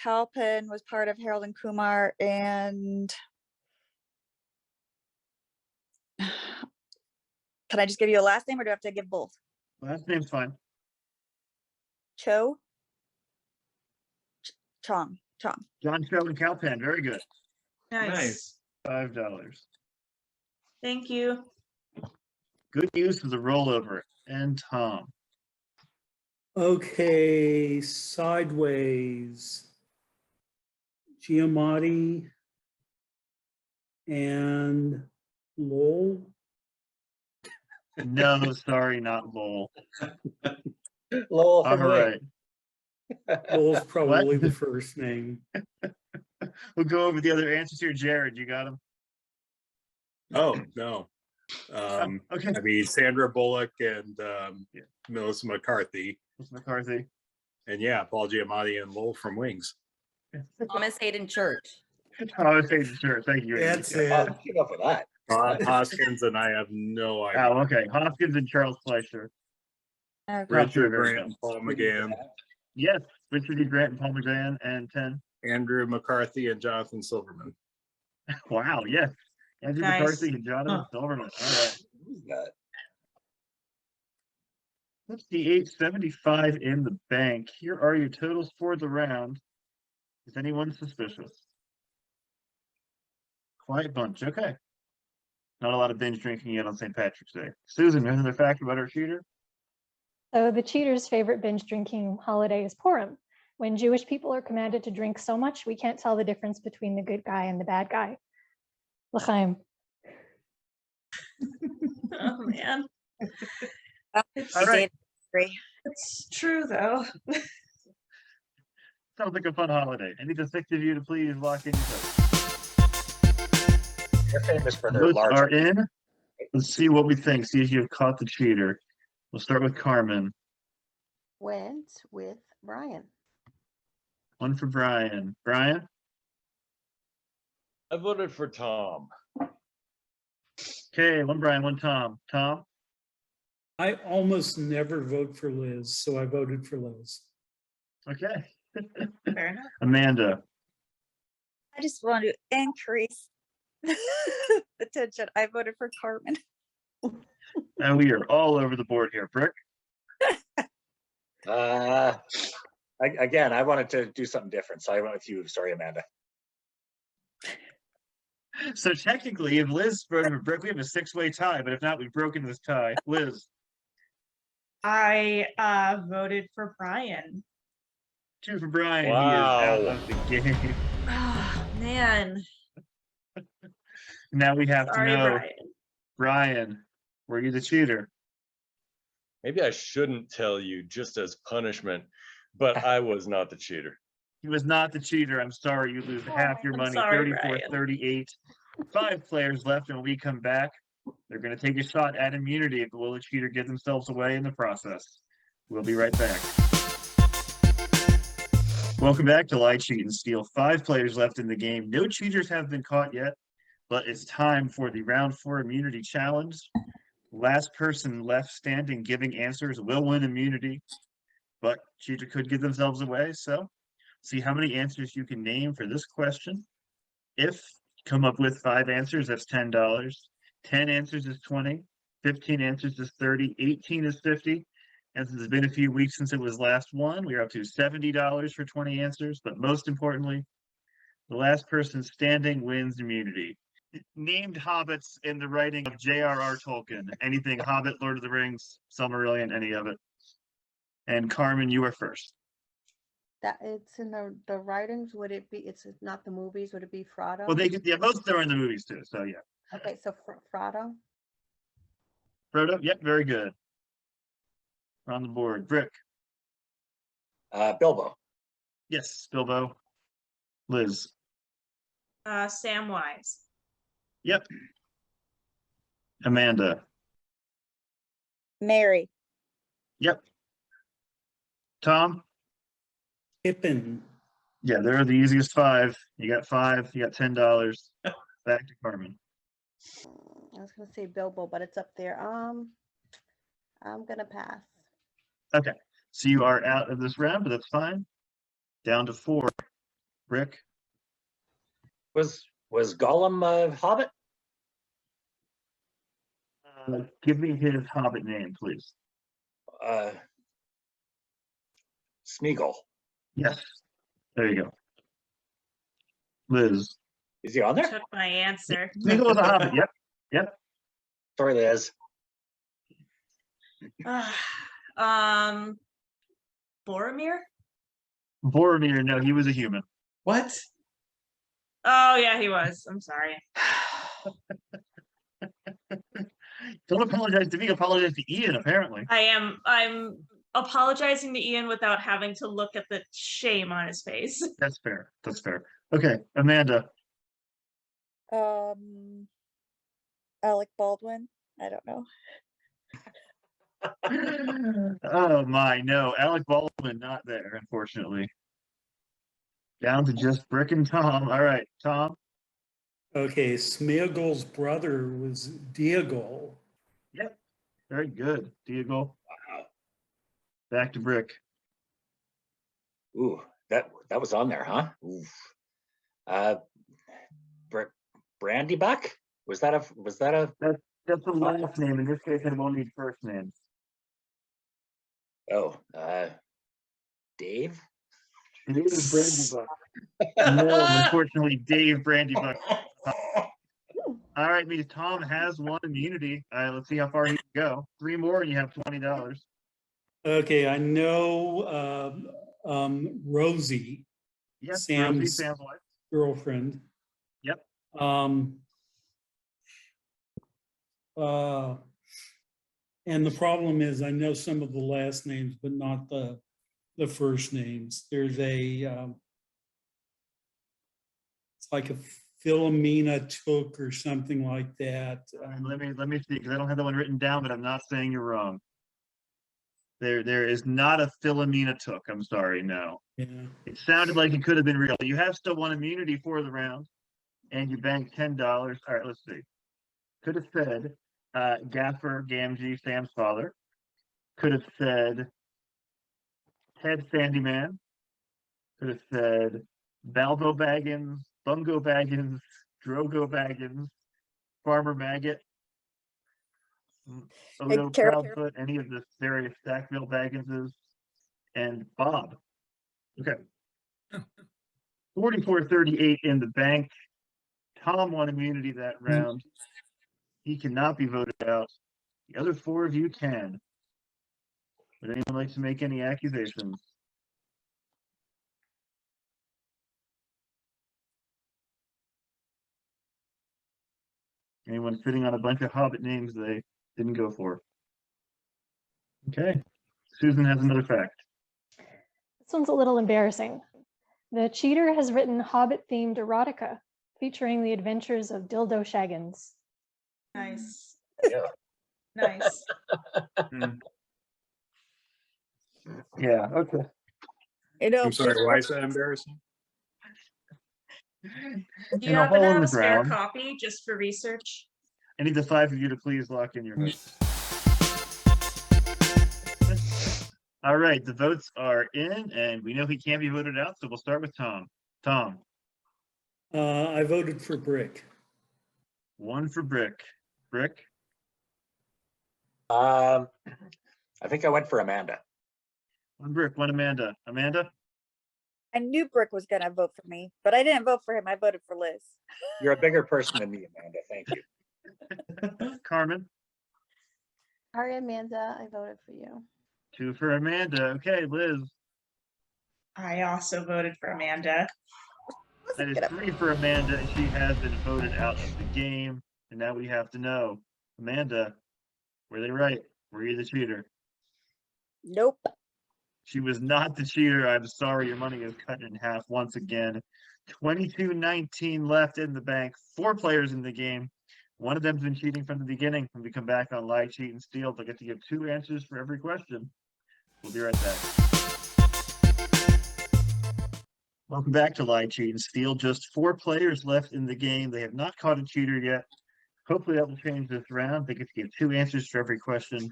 Speaker 7: Cal Penn was part of Harold and Kumar, and can I just give you a last name, or do I have to give both?
Speaker 1: Last name's fine.
Speaker 7: Chong.
Speaker 1: John Cho and Cal Penn. Very good.
Speaker 4: Nice.
Speaker 1: $5.
Speaker 4: Thank you.
Speaker 1: Good use of the rollover. And Tom.
Speaker 8: Okay, Sideways. Giamatti and Lowell.
Speaker 1: No, sorry, not Lowell.
Speaker 6: Lowell.
Speaker 1: All right.
Speaker 8: Lowell's probably the first name.
Speaker 1: We'll go over the other answers here. Jared, you got them?
Speaker 12: Oh, no.
Speaker 1: Okay.
Speaker 12: I mean, Sandra Bullock and Melissa McCarthy.
Speaker 1: McCarthy.
Speaker 12: And yeah, Paul Giamatti and Lowell from Wings.
Speaker 5: Thomas Hayden Church.
Speaker 1: I was saying sure. Thank you. Andy.
Speaker 8: That's
Speaker 6: Oh,
Speaker 8: it.
Speaker 6: I came up with that.
Speaker 12: Hoskins, and I have no idea.
Speaker 1: Oh, okay. Hoskins and Charles Fleischer.
Speaker 7: Okay.
Speaker 12: Richard
Speaker 1: Very
Speaker 12: Grant, Paul McGann,
Speaker 1: Yes, Richard E. Grant and Paul McGann and 10.
Speaker 12: Andrew McCarthy, and Jonathan Silverman.
Speaker 1: Wow, yes. Andrew
Speaker 4: Nice.
Speaker 1: McCarthy and Jonathan Silverman. All right.
Speaker 6: Who's that?
Speaker 1: Let's see, 875 in the bank. Here are your totals for the round. Is anyone suspicious? Quiet bunch. Okay. Not a lot of binge drinking yet on St. Patrick's Day. Susan, another fact about our cheater?
Speaker 10: So the cheater's favorite binge drinking holiday is Purim, when Jewish people are commanded to drink so much we can't tell the difference between the good guy and the bad guy. L'chaim.
Speaker 4: Oh man,
Speaker 1: All right.
Speaker 4: it's true though.
Speaker 1: Sounds like a fun holiday. I need the 6 of you to please lock in your votes.
Speaker 6: They're famous for their
Speaker 1: Votes
Speaker 6: large.
Speaker 1: are in. Let's see what we think. See if you've caught the cheater. We'll start with Karmin.
Speaker 11: Went with Bryan.
Speaker 1: One for Bryan. Bryan?
Speaker 9: I voted for Tom.
Speaker 1: Okay, one Bryan, one Tom. Tom?
Speaker 8: I almost never vote for Liz, so I voted for Liz.
Speaker 1: Okay.
Speaker 4: Fair enough.
Speaker 1: Amanda?
Speaker 7: I just want to increase the tension. I voted for Karmin.
Speaker 1: And we are all over the board here. Brick?
Speaker 6: Again, I wanted to do something different, so I went with you. Sorry, Amanda.
Speaker 1: So technically, if Liz voted for Brick, we have a 6-way tie, but if not, we've broken this tie. Liz?
Speaker 4: I voted for Bryan.
Speaker 1: 2 for Bryan.
Speaker 9: Wow.
Speaker 1: He is out of the game.
Speaker 4: Oh man.
Speaker 1: Now we have
Speaker 4: Sorry,
Speaker 1: to know,
Speaker 4: Bryan.
Speaker 1: Bryan, were you the cheater?
Speaker 9: Maybe I shouldn't tell you just as punishment, but I was not the cheater.
Speaker 1: He was not the cheater. I'm sorry. You lose half your
Speaker 4: I'm
Speaker 1: money,
Speaker 4: sorry,
Speaker 1: 34,
Speaker 4: Bryan.
Speaker 1: 38. 5 players left, and when we come back, they're going to take a shot at immunity, but will the cheater get themselves away in the process? We'll be right back. Welcome back to Lie, Cheat, and Steal. 5 players left in the game. No cheaters have been caught yet, but it's time for the round 4 immunity challenge. Last person left standing giving answers will win immunity, but cheater could give themselves away. So see how many answers you can name for this question. If you come up with 5 answers, that's $10. 10 answers is 20. 15 answers is 30. 18 is 50. And since it's been a few weeks since it was last won, we're up to $70 for 20 answers. But most importantly, the last person standing wins immunity. Named hobbits in the writing of J.R.R. Tolkien. Anything Hobbit, Lord of the Rings, Silmarillion, any of it. And Karmin, you are first.
Speaker 11: That it's in the writings. Would it be? It's not the movies. Would it be Frodo?
Speaker 1: Well, yeah, most of them are in the movies too. So yeah.
Speaker 11: Okay, so Frodo.
Speaker 1: Frodo, yep, very good. We're on the board. Brick,
Speaker 6: Bilbo.
Speaker 1: yes. Bilbo, Liz,
Speaker 4: Samwise.
Speaker 1: yep. Amanda,
Speaker 7: Mary.
Speaker 1: yep. Tom,
Speaker 8: Pippin.
Speaker 1: yeah, they're the easiest 5. You got 5. You got $10. Back to Karmin.
Speaker 11: I was gonna say Bilbo, but it's up there. I'm gonna pass.
Speaker 1: Okay, so you are out of this round, but that's fine. Down to 4. Brick,
Speaker 6: Was Gollum a Hobbit?
Speaker 1: give me his Hobbit name, please.
Speaker 6: Smeagol.
Speaker 1: Yes, there you go. Liz,
Speaker 6: Is he on there?
Speaker 4: Took my answer.
Speaker 1: Smeagol was a Hobbit. Yep, yep.
Speaker 6: Sorry, Liz.
Speaker 4: Boromir?
Speaker 1: Boromir, no, he was a human.
Speaker 3: What?
Speaker 4: Oh yeah, he was. I'm sorry.
Speaker 1: Don't apologize to me. Apologize to Ian. Apparently,
Speaker 4: I'm apologizing to Ian without having to look at the shame on his face.
Speaker 1: that's fair. That's fair. Okay, Amanda.
Speaker 7: Alec Baldwin. I don't know.
Speaker 1: Oh my, no, Alec Baldwin not there, unfortunately. Down to just Brick and Tom. All right, Tom.
Speaker 8: Okay, Smeagol's brother was Diagol.
Speaker 1: Yep. Very good. Diego. Wow. Back to Brick.
Speaker 6: Ooh, that was on there, huh? Oof. Brandy Buck? Was that a
Speaker 1: That's the last name. In this case, I won't need first names.
Speaker 6: oh Dave?
Speaker 1: Dave Brandybuck. No, unfortunately, Dave Brandybuck. All right, means Tom has one immunity. Let's see how far he can go. 3 more, and you have $20.
Speaker 8: Okay, I know Rosie,
Speaker 1: Yes,
Speaker 8: Sam's
Speaker 1: Rosie, Sam's wife.
Speaker 8: girlfriend.
Speaker 1: Yep.
Speaker 8: And the problem is I know some of the last names, but not the first names. There's a it's like a Philomena Took or something like that.
Speaker 1: Let me see, because I don't have that one written down, but I'm not saying you're wrong. There is not a Philomena Took. I'm sorry, no.
Speaker 8: Yeah.
Speaker 1: It sounded like it could have been real. You have still one immunity for the round, and you banked $10. All right, let's see. Could have said Gaffer Gamgee, Sam's father. Could have said Ted Sandyman. Could have said Balbo Baggins, Bungo Baggins, Drogo Baggins, Farmer Maggot, Odo Proudfoot, any of the various Stackville Bagginses, and Bob. Okay. 44-38 in the bank. Tom won immunity that round. He cannot be voted out. The other 4 of you can. Would anyone like to make any accusations? Anyone sitting on a bunch of Hobbit names they didn't go for? Okay. Susan has another fact.
Speaker 10: This one's a little embarrassing. The cheater has written Hobbit-themed erotica featuring the adventures of Dildo Shaggins.
Speaker 4: Nice.
Speaker 6: Yeah.
Speaker 4: Nice.
Speaker 1: Yeah, okay.
Speaker 12: I'm sorry, why is that embarrassing?
Speaker 4: Do you happen to have a spare copy just for research?
Speaker 1: I need the 5 of you to please lock in your votes. All right, the votes are in, and we know he can't be voted out, so we'll start with Tom. Tom.
Speaker 8: I voted for Brick.
Speaker 1: 1 for Brick. Brick?
Speaker 6: I think I went for Amanda.
Speaker 1: 1 Brick, 1 Amanda. Amanda?
Speaker 7: I knew Brick was gonna vote for me, but I didn't vote for him. I voted for Liz.
Speaker 6: You're a bigger person than me, Amanda. Thank you.
Speaker 1: Carmen?
Speaker 11: Sorry, Amanda, I voted for you.
Speaker 1: 2 for Amanda. Okay, Liz.
Speaker 4: I also voted for Amanda.
Speaker 1: That is 3 for Amanda, and she has been voted out of the game. And now we have to know, Amanda, were they right? Were you the cheater?
Speaker 7: Nope.
Speaker 1: She was not the cheater. I'm sorry, your money is cut in half once again. 22-19 left in the bank. 4 players in the game. One of them's been cheating from the beginning. When we come back on Lie, Cheat, and Steal, they'll get to give 2 answers for every question. We'll be right back. Welcome back to Lie, Cheat, and Steal. Just 4 players left in the game. They have not caught a cheater yet. Hopefully that will change this round. They get to give 2 answers for every question.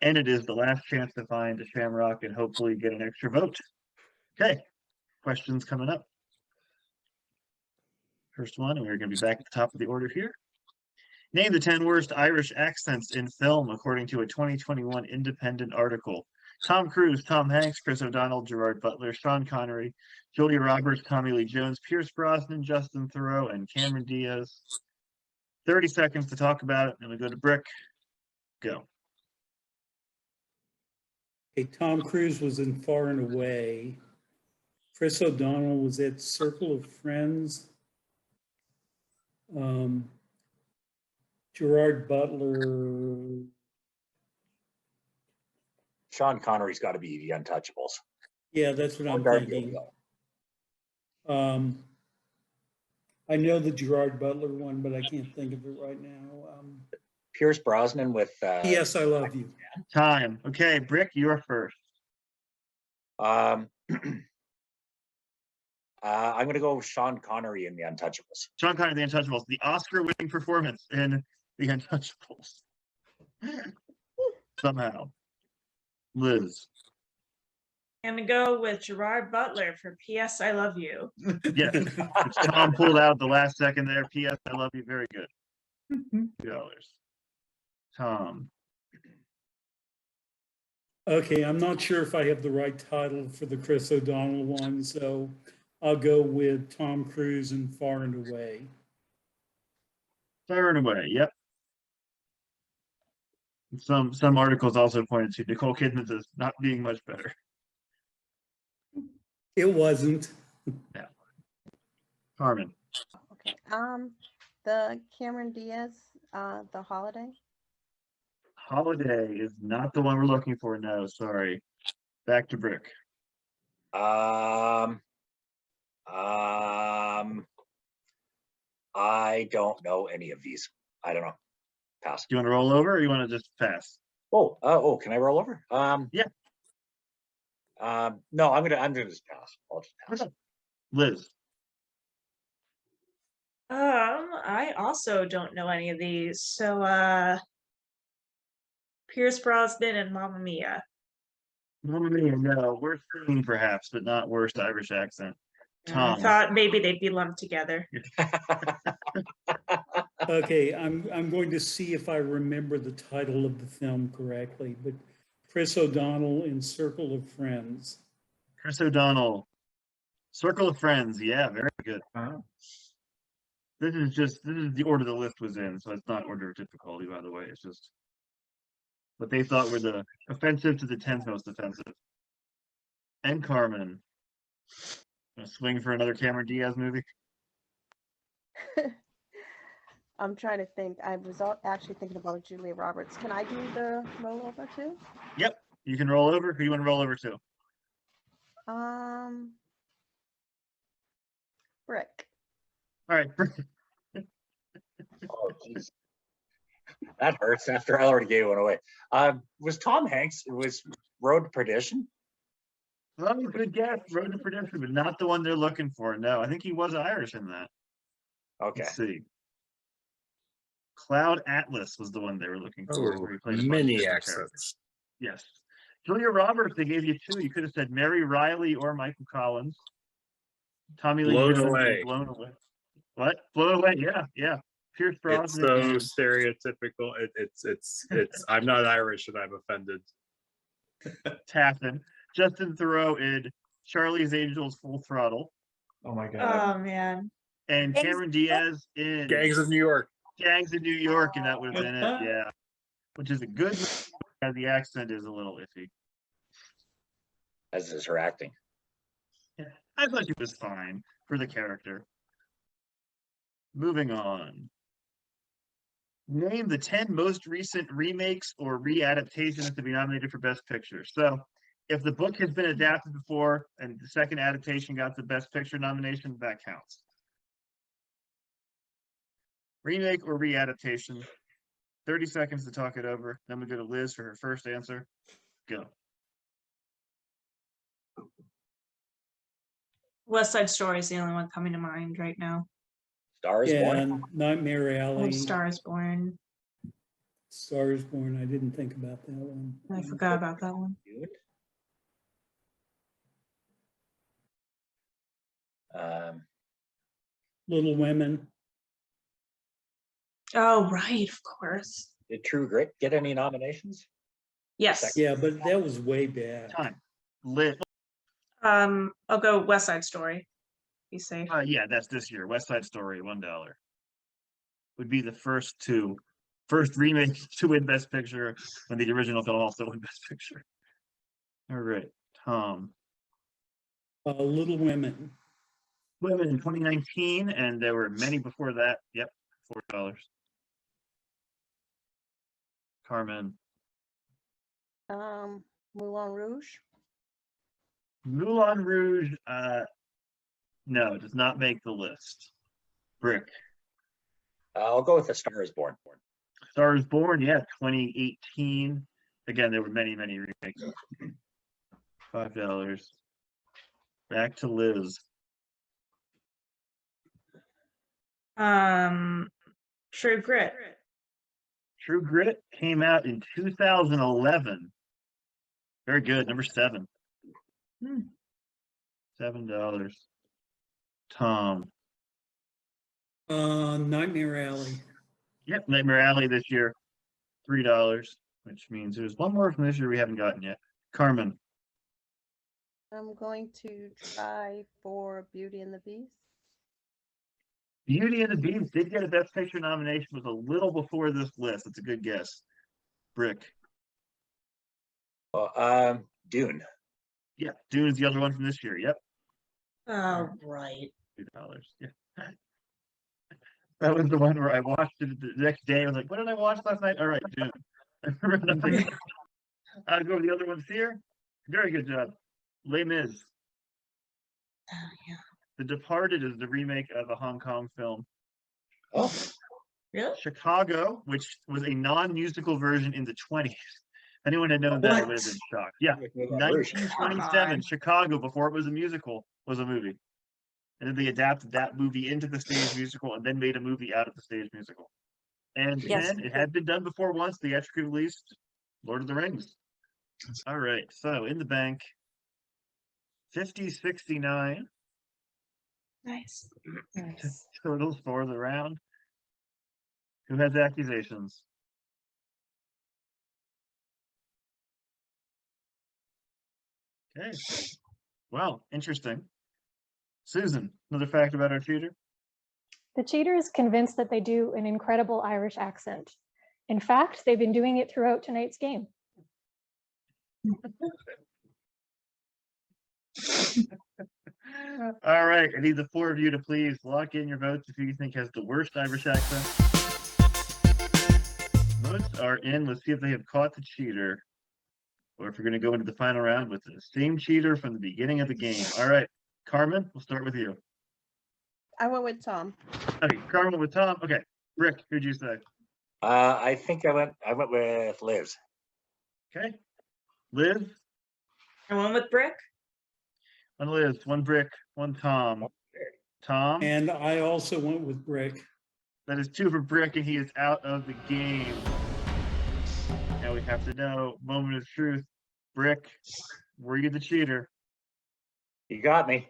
Speaker 1: And it is the last chance to find a shamrock and hopefully get an extra vote. Okay, questions coming up. First one, and we're going to be back at the top of the order here. Name the 10 worst Irish accents in film, according to a 2021 Independent article. Tom Cruise, Tom Hanks, Chris O'Donnell, Gerard Butler, Sean Connery, Julia Roberts, Tommy Lee Jones, Pierce Brosnan, Justin Theroux, and Cameron Diaz. 30 seconds to talk about it, and we go to Brick. Go.
Speaker 8: Okay, Tom Cruise was in Far and Away. Chris O'Donnell was at Circle of Friends. Gerard Butler.
Speaker 6: Sean Connery's got to be the Untouchables.
Speaker 8: Yeah, that's what I'm
Speaker 6: Darby
Speaker 8: thinking.
Speaker 6: O'Neill.
Speaker 8: I know the Gerard Butler one, but I can't think of it right now.
Speaker 6: Pierce Brosnan with.
Speaker 8: Yes, I Love You.
Speaker 1: Time. Okay, Brick, you're first.
Speaker 6: I'm gonna go Sean Connery in The Untouchables.
Speaker 1: Sean Connery, The Untouchables, the Oscar-winning performance in The Untouchables. Somehow. Liz.
Speaker 4: I'm gonna go with Gerard Butler for P.S. I Love You.
Speaker 1: Yes. Which Tom pulled out at the last second there. P.S. I love you. Very good. $2. Tom.
Speaker 8: Okay, I'm not sure if I have the right title for the Chris O'Donnell one, so I'll go with Tom Cruise and Far and Away.
Speaker 1: Far and Away. Yep. Some articles also pointed to Nicole Kidman as not being much better.
Speaker 8: It wasn't.
Speaker 1: Yeah. Karmin.
Speaker 11: Okay. The Cameron Diaz, The Holiday.
Speaker 1: Holiday is not the one we're looking for. No, sorry. Back to Brick.
Speaker 6: I don't know any of these. I don't know. Pass.
Speaker 1: Do you want to roll over or you want to just pass?
Speaker 6: Oh, can I roll over?
Speaker 1: Yeah.
Speaker 6: No, I'm gonna just pass. I'll just pass.
Speaker 1: Liz.
Speaker 4: I also don't know any of these. So Pierce Brosnan and Mamma Mia.
Speaker 1: Mamma Mia, no. Worst scene perhaps, but not worst Irish accent.
Speaker 4: I
Speaker 1: Tom.
Speaker 4: thought maybe they'd be lumped together.
Speaker 8: Okay, I'm going to see if I remember the title of the film correctly, but Chris O'Donnell in Circle of Friends.
Speaker 1: Chris O'Donnell. Circle of Friends. Yeah, very good. This is the order the list was in, so it's not order of difficulty, by the way. It's just what they thought were the offensive to the 10th most offensive. And Karmin. Gonna swing for another Cameron Diaz movie?
Speaker 11: I'm trying to think. I was actually thinking about Julia Roberts. Can I do the rollover too?
Speaker 1: Yep. You can roll over. Who do you want to roll over to?
Speaker 11: Brick.
Speaker 1: All right.
Speaker 6: Oh, jeez. That hurts after I already gave one away. Was Tom Hanks, it was Road to Perdition?
Speaker 1: Well, good guess. Road to Perdition, but not the one they're looking for. No, I think he was Irish in that.
Speaker 6: Okay.
Speaker 1: Let's see. Cloud Atlas was the one they were looking for. where he plays a bunch of
Speaker 12: Many
Speaker 1: different
Speaker 12: accents.
Speaker 1: characters. Yes. Julia Roberts, they gave you two. You could have said Mary Riley or Michael Collins. Tommy Lee
Speaker 12: Blown
Speaker 1: Jones was
Speaker 12: Away.
Speaker 1: Blown Away. What? Blown Away, yeah. Pierce
Speaker 12: It's
Speaker 1: Brosnan.
Speaker 12: so
Speaker 1: and
Speaker 12: stereotypical. It's I'm not Irish and I'm offended.
Speaker 1: Taffin. Justin Theroux in Charlie's Angels Full Throttle.
Speaker 3: Oh my god.
Speaker 4: Oh man.
Speaker 1: And Cameron Diaz in
Speaker 12: Gangs of New York.
Speaker 1: Gangs of New York, and that would have been it, yeah. Which is a good movie. The accent is a little iffy.
Speaker 6: As is her acting.
Speaker 1: Yeah, I thought she was fine for the character. Moving on. Name the 10 most recent remakes or re-adaptations to be nominated for Best Picture. So, if the book has been adapted before and the second adaptation got the Best Picture nomination, that counts. Remake or re-adaptation. 30 seconds to talk it over. Then we go to Liz for her first answer. Go.
Speaker 4: West Side Story is the only one coming to mind right now.
Speaker 6: Star is Born.
Speaker 8: And Nightmare Alley.
Speaker 4: Oh, Star is Born.
Speaker 8: Star is Born. I didn't think about that one.
Speaker 4: I forgot about that one.
Speaker 8: Little Women.
Speaker 4: Oh, right, of course.
Speaker 6: Did True Grit get any nominations?
Speaker 4: Yes.
Speaker 8: Yeah, but that was way back.
Speaker 1: Time. Liz.
Speaker 4: I'll go West Side Story. Be safe.
Speaker 1: Yeah, that's this year. West Side Story, $1. Would be the first remake to win Best Picture when the original film also won Best Picture. All right, Tom.
Speaker 8: Little Women.
Speaker 1: Women in 2019, and there were many before that. Yep, $4. Karmin.
Speaker 11: Moulin Rouge.
Speaker 1: Moulin Rouge, no, does not make the list. Brick.
Speaker 6: I'll go with A Star is Born.
Speaker 1: Star is Born, yeah, 2018. Again, there were many remakes. $5. Back to Liz.
Speaker 4: True Grit.
Speaker 1: True Grit came out in 2011. Very good. Number 7. $7. Tom.
Speaker 8: Nightmare Alley.
Speaker 1: Yep, Nightmare Alley this year. $3, which means there's one more from this year we haven't gotten yet. Karmin.
Speaker 11: I'm going to try for Beauty and the Beast.
Speaker 1: Beauty and the Beast did get a Best Picture nomination, was a little before this list. It's a good guess. Brick.
Speaker 6: Dune.
Speaker 1: Yeah, Dune is the other one from this year. Yep.
Speaker 11: Oh, right.
Speaker 1: $2. Yeah. That was the one where I watched it the next day. I was like, what did I watch last night? All right, Dune. I'll go with the other ones here. Very good job. Les Mis.
Speaker 11: Oh, yeah.
Speaker 1: The Departed is the remake of a Hong Kong film.
Speaker 6: Oh,
Speaker 4: Really?
Speaker 1: Chicago, which was a non-musical version in the 20s. If anyone had known that, I would have been shocked. Yeah, 1927, Chicago, before it was a musical, was a movie. And then they adapted that movie into the stage musical and then made a movie out of the stage musical. And
Speaker 7: Yes.
Speaker 1: 10, it had been done before once, theatrically released, Lord of the Rings. All right, so in the bank, 50-69.
Speaker 11: Nice.
Speaker 1: Totals for the round. Who has accusations? Okay. Well, interesting. Susan, another fact about our cheater?
Speaker 10: The cheater is convinced that they do an incredible Irish accent. In fact, they've been doing it throughout tonight's game.
Speaker 1: All right, I need the 4 of you to please lock in your votes if you think has the worst Irish accent. Votes are in. Let's see if they have caught the cheater, or if we're going to go into the final round with the same cheater from the beginning of the game. All right, Karmin, we'll start with you.
Speaker 11: I went with Tom.
Speaker 1: Okay, Karmin with Tom. Okay, Rick, who'd you say?
Speaker 6: I think I went with Liz.
Speaker 1: Okay, Liz.
Speaker 4: I went with Brick.
Speaker 1: One Liz, one Brick, one Tom. Tom.
Speaker 8: And I also went with Brick.
Speaker 1: That is 2 for Brick, and he is out of the game. Now we have to know, moment of truth. Brick, were you the cheater?
Speaker 6: You got me.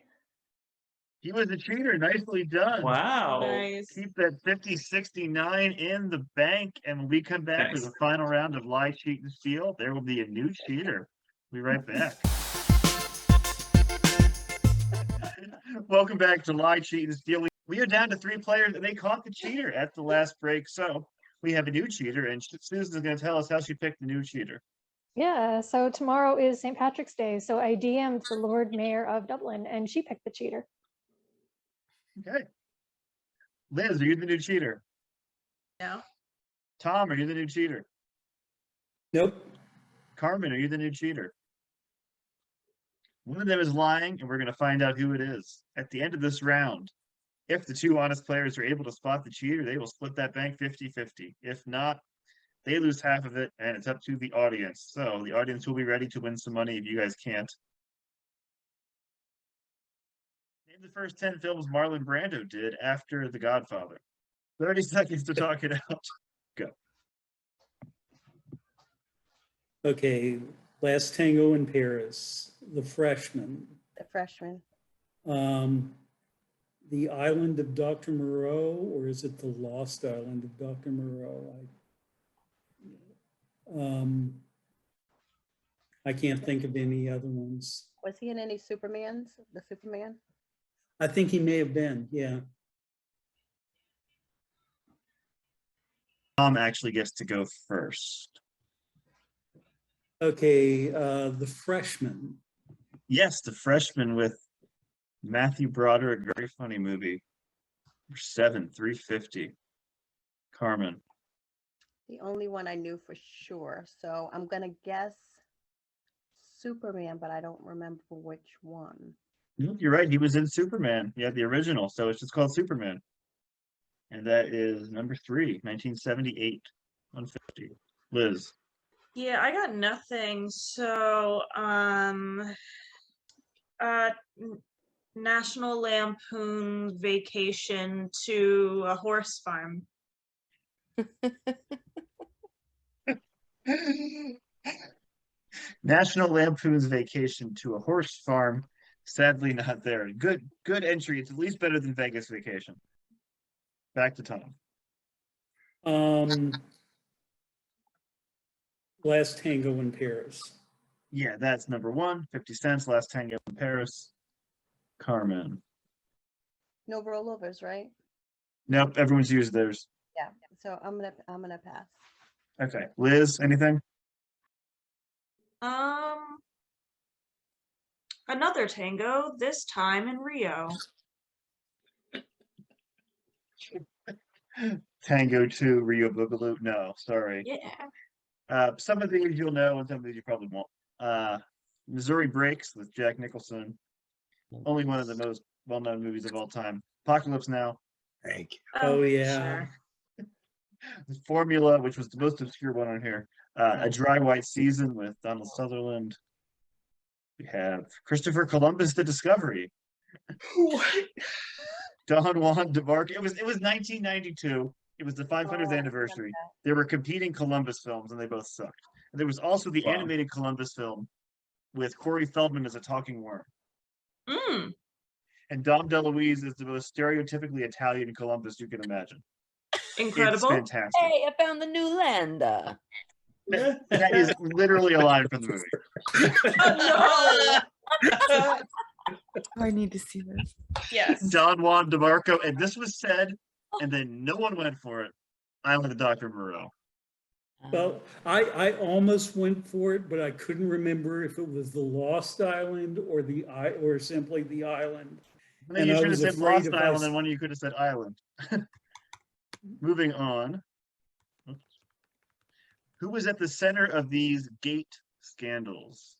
Speaker 1: He was a cheater. Nicely done.
Speaker 3: Wow.
Speaker 4: Nice.
Speaker 1: Keep that 50-69 in the bank, and when we come back
Speaker 3: Nice.
Speaker 1: for the final round of Lie, Cheat, and Steal, there will be a new cheater. We'll be right back. Welcome back to Lie, Cheat, and Steal. We are down to 3 players, and they caught the cheater at the last break. So we have a new cheater, and Susan's going to tell us how she picked the new cheater.
Speaker 10: Yeah, so tomorrow is St. Patrick's Day. So I DM'd the Lord Mayor of Dublin and she picked the cheater.
Speaker 1: Okay. Liz, are you the new cheater?
Speaker 4: No.
Speaker 1: Tom, are you the new cheater?
Speaker 8: Nope.
Speaker 1: Karmin, are you the new cheater? One of them is lying, and we're going to find out who it is. At the end of this round, if the 2 honest players are able to spot the cheater, they will split that bank 50-50. If not, they lose half of it, and it's up to the audience. So the audience will be ready to win some money if you guys can't. Name the first 10 films Marlon Brando did after The Godfather. 30 seconds to talk it out. Go.
Speaker 8: Okay, Last Tango in Paris, The Freshman,
Speaker 11: The Freshman.
Speaker 8: The Island of Dr. Moreau, or is it The Lost Island of Dr. Moreau? I can't think of any other ones.
Speaker 11: Was he in any Supermans? The Superman?
Speaker 8: I think he may have been, yeah.
Speaker 1: Tom actually gets to go first.
Speaker 8: Okay, The Freshman.
Speaker 1: Yes, The Freshman with Matthew Broderick, very funny movie. 7, 350. Karmin.
Speaker 11: The only one I knew for sure. So I'm going to guess Superman, but I don't remember which one.
Speaker 1: You're right. He was in Superman. Yeah, the original. So it's just called Superman. And that is number 3, 1978. 150. Liz.
Speaker 4: Yeah, I got nothing. So National Lampoon Vacation to a Horse Farm.
Speaker 1: National Lampoon's Vacation to a Horse Farm. Sadly, not there. Good entry. It's at least better than Vegas Vacation. Back to Tom.
Speaker 8: Last Tango in Paris.
Speaker 1: Yeah, that's number one. 50 cents. Last Tango in Paris. Karmin.
Speaker 11: No rollovers, right?
Speaker 1: Nope, everyone's used theirs.
Speaker 11: Yeah. So I'm gonna pass.
Speaker 1: Okay, Liz, anything?
Speaker 4: Another tango, this time in Rio.
Speaker 1: Tango 2, Rio Boogaloo. No, sorry.
Speaker 4: Yeah.
Speaker 1: Some of these you'll know, and some of these you probably won't. Missouri Breaks with Jack Nicholson. Only one of the most well-known movies of all time. Apocalypse Now.
Speaker 12: Thank you.
Speaker 8: Oh, yeah.
Speaker 4: Sure.
Speaker 1: Formula, which was the most obscure one on here. A Dry White Season with Donald Sutherland. We have Christopher Columbus: The Discovery.
Speaker 3: What?
Speaker 1: Don Juan DeMarco. It was 1992. It was the 500th anniversary. There were competing Columbus films, and they both sucked. And there was also the animated Columbus film with Corey Feldman as a talking worm. And Dom DeLuise is the most stereotypically Italian Columbus you can imagine.
Speaker 4: Incredible.
Speaker 1: It's fantastic.
Speaker 5: Hey, I found the new land.
Speaker 1: That is literally a line from the movie.
Speaker 4: Oh, no.
Speaker 5: I need to see this.
Speaker 4: Yes.
Speaker 1: Don Juan DeMarco, and this was said, and then no one went for it. Island of Dr. Moreau.
Speaker 8: Well, I almost went for it, but I couldn't remember if it was the Lost Island or simply the island.
Speaker 1: And then you should have said Lost Island, and one of you could have said Island. Moving on. Who was at the center of these gate scandals?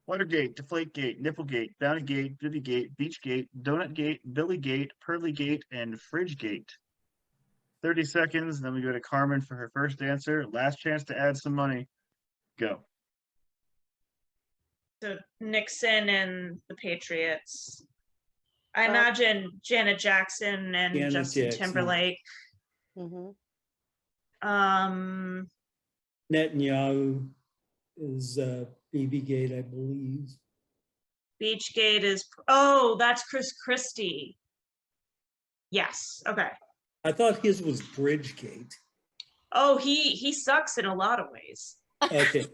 Speaker 1: Watergate, Deflategate, Nipplegate, Bountygate, Bibbygate, Beachgate, Donutgate, Billygate, Pearlygate, and Fridgegate. 30 seconds, then we go to Karmin for her first answer. Last chance to add some money. Go.
Speaker 4: So Nixon and the Patriots. I imagine Janet Jackson and Justin Timberlake.
Speaker 8: Netanyahu is BB-gate, I believe.
Speaker 4: Beachgate is, that's Chris Christie. Yes, okay.
Speaker 8: I thought his was Bridgegate.
Speaker 4: Oh, he sucks in a lot of ways.
Speaker 8: Okay.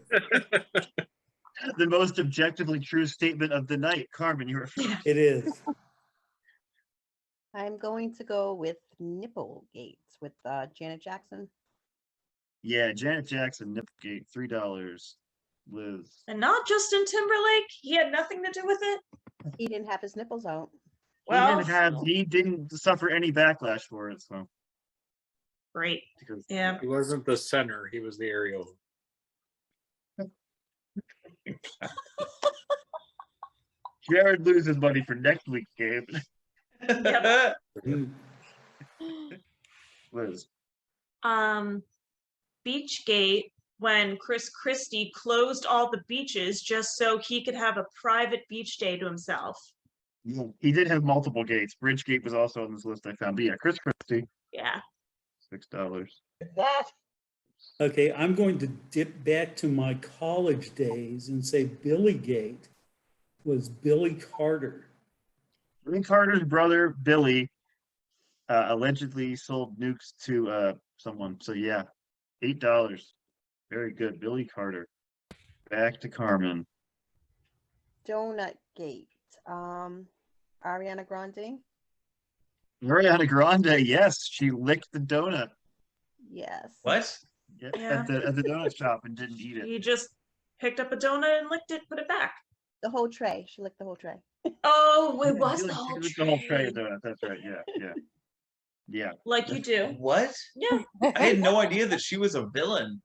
Speaker 1: The most objectively true statement of the night. Karmin, you're
Speaker 8: It is.
Speaker 11: I'm going to go with Nipplegate with Janet Jackson.
Speaker 1: Yeah, Janet Jackson, Nipplegate, $3. Liz.
Speaker 4: And not Justin Timberlake. He had nothing to do with it.
Speaker 11: He didn't have his nipples out.
Speaker 4: Well,
Speaker 1: he didn't suffer any backlash for it, so
Speaker 4: great. Yeah.
Speaker 12: He wasn't the center, he was the aerial.
Speaker 1: Jared loses money for next week's game. Liz.
Speaker 4: Beachgate, when Chris Christie closed all the beaches just so he could have a private beach day to himself.
Speaker 1: Yeah, he did have multiple gates. Bridgegate was also on this list I found. But yeah, Chris Christie.
Speaker 4: Yeah.
Speaker 1: $6.
Speaker 6: That.
Speaker 8: Okay, I'm going to dip back to my college days and say Billygate was Billy Carter.
Speaker 1: Billy Carter's brother, Billy, allegedly sold nukes to someone. So yeah, $8. Very good. Billy Carter. Back to Karmin.
Speaker 11: Donut Gate. Ariana Grande.
Speaker 1: Ariana Grande, yes, she licked the donut.
Speaker 11: Yes.
Speaker 3: What?
Speaker 1: Yeah,
Speaker 4: Yeah.
Speaker 1: At the donut shop and didn't eat it.
Speaker 4: He just picked up a donut and licked it, put it back.
Speaker 11: The whole tray. She licked the whole tray.
Speaker 4: Oh, it
Speaker 1: Yeah,
Speaker 4: was
Speaker 1: she
Speaker 4: the
Speaker 1: licked-
Speaker 4: whole
Speaker 1: she licked
Speaker 4: tray.
Speaker 1: the whole tray of donuts. That's right. Yeah.
Speaker 4: Like you do.
Speaker 3: What?
Speaker 4: Yeah.
Speaker 3: I had no idea that she was a villain.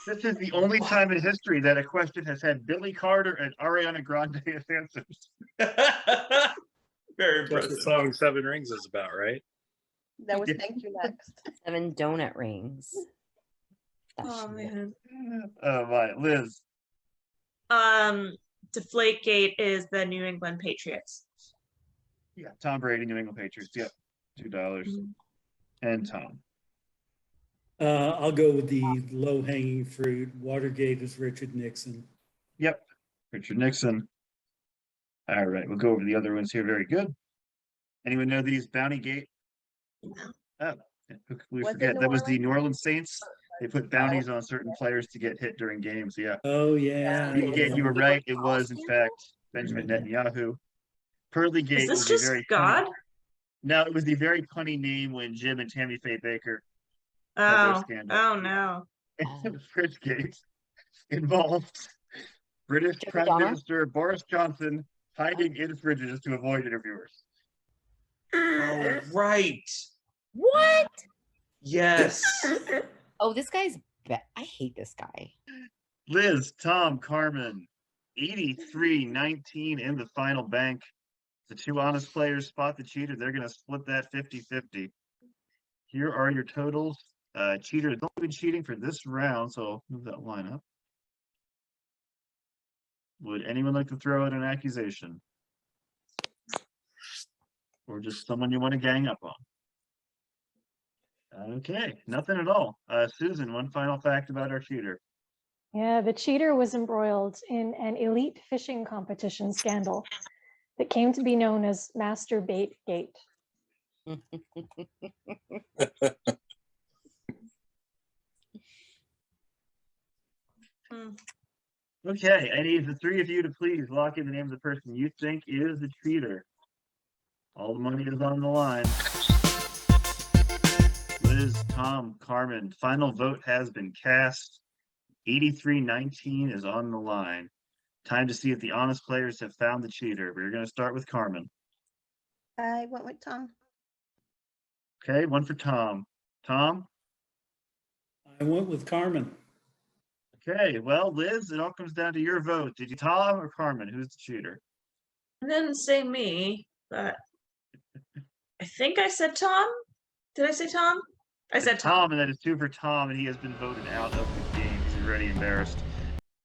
Speaker 1: This is the only time in history that a question has had Billy Carter and Ariana Grande as answers.
Speaker 3: Very
Speaker 12: That's the
Speaker 3: impressive.
Speaker 12: song Seven Rings is about, right?
Speaker 11: That was Thank You Next.
Speaker 5: 7 donut rings. That
Speaker 4: Oh
Speaker 5: should be it.
Speaker 4: man.
Speaker 1: Oh my, Liz.
Speaker 4: Deflategate is the New England Patriots.
Speaker 1: Yeah, Tom Brady, New England Patriots. Yep, $2. And Tom.
Speaker 8: I'll go with the low-hanging fruit. Watergate is Richard Nixon.
Speaker 1: Yep, Richard Nixon. All right, we'll go over the other ones here. Very good. Anyone know these? Bounty Gate? Oh, we
Speaker 11: Was it
Speaker 1: forget.
Speaker 11: New
Speaker 1: That was the
Speaker 11: Orleans?
Speaker 1: New Orleans Saints. They put bounties on certain players to get hit during games. Yeah.
Speaker 8: Oh, yeah.
Speaker 1: Gate, you were right. It was, in fact, Benjamin Netanyahu. Pearly
Speaker 4: Is
Speaker 1: Gate
Speaker 4: this
Speaker 1: was
Speaker 4: just
Speaker 1: a very
Speaker 4: God?
Speaker 1: No, it was the very punny name when Jim and Tammy Faye Baker had their
Speaker 4: Oh,
Speaker 1: scandal.
Speaker 4: oh no.
Speaker 1: Fridge Gate involved British
Speaker 13: Jimmy
Speaker 1: Prime
Speaker 13: Donner?
Speaker 1: Minister Boris Johnson hiding in fridges to avoid interviewers.
Speaker 3: Oh, right.
Speaker 13: What?
Speaker 3: Yes.
Speaker 13: Oh, this guy's. I hate this guy.
Speaker 1: Liz, Tom, Karmin, 83-19 in the final bank. The two honest players spot the cheater. They're going to split that 50-50. Here are your totals. Cheater has only been cheating for this round, so I'll move that line up. Would anyone like to throw out an accusation? Or just someone you want to gang up on? Okay, nothing at all. Susan, one final fact about our cheater.
Speaker 10: Yeah, the cheater was embroiled in an elite fishing competition scandal that came to be known as Master Bait Gate.
Speaker 1: Okay, I need the three of you to please lock in the name of the person you think is the cheater. All the money is on the line. Liz, Tom, Karmin, final vote has been cast. 83-19 is on the line. Time to see if the honest players have found the cheater. We're going to start with Karmin.
Speaker 11: I went with Tom.
Speaker 1: Okay, one for Tom. Tom?
Speaker 8: I went with Karmin.
Speaker 1: Okay, well, Liz, it all comes down to your vote. Did you Tom or Karmin? Who's the cheater?
Speaker 4: I didn't say me, but I think I said Tom. Did I say Tom? I said Tom.
Speaker 1: And that is 2 for Tom, and he has been voted out of the game. He's already embarrassed.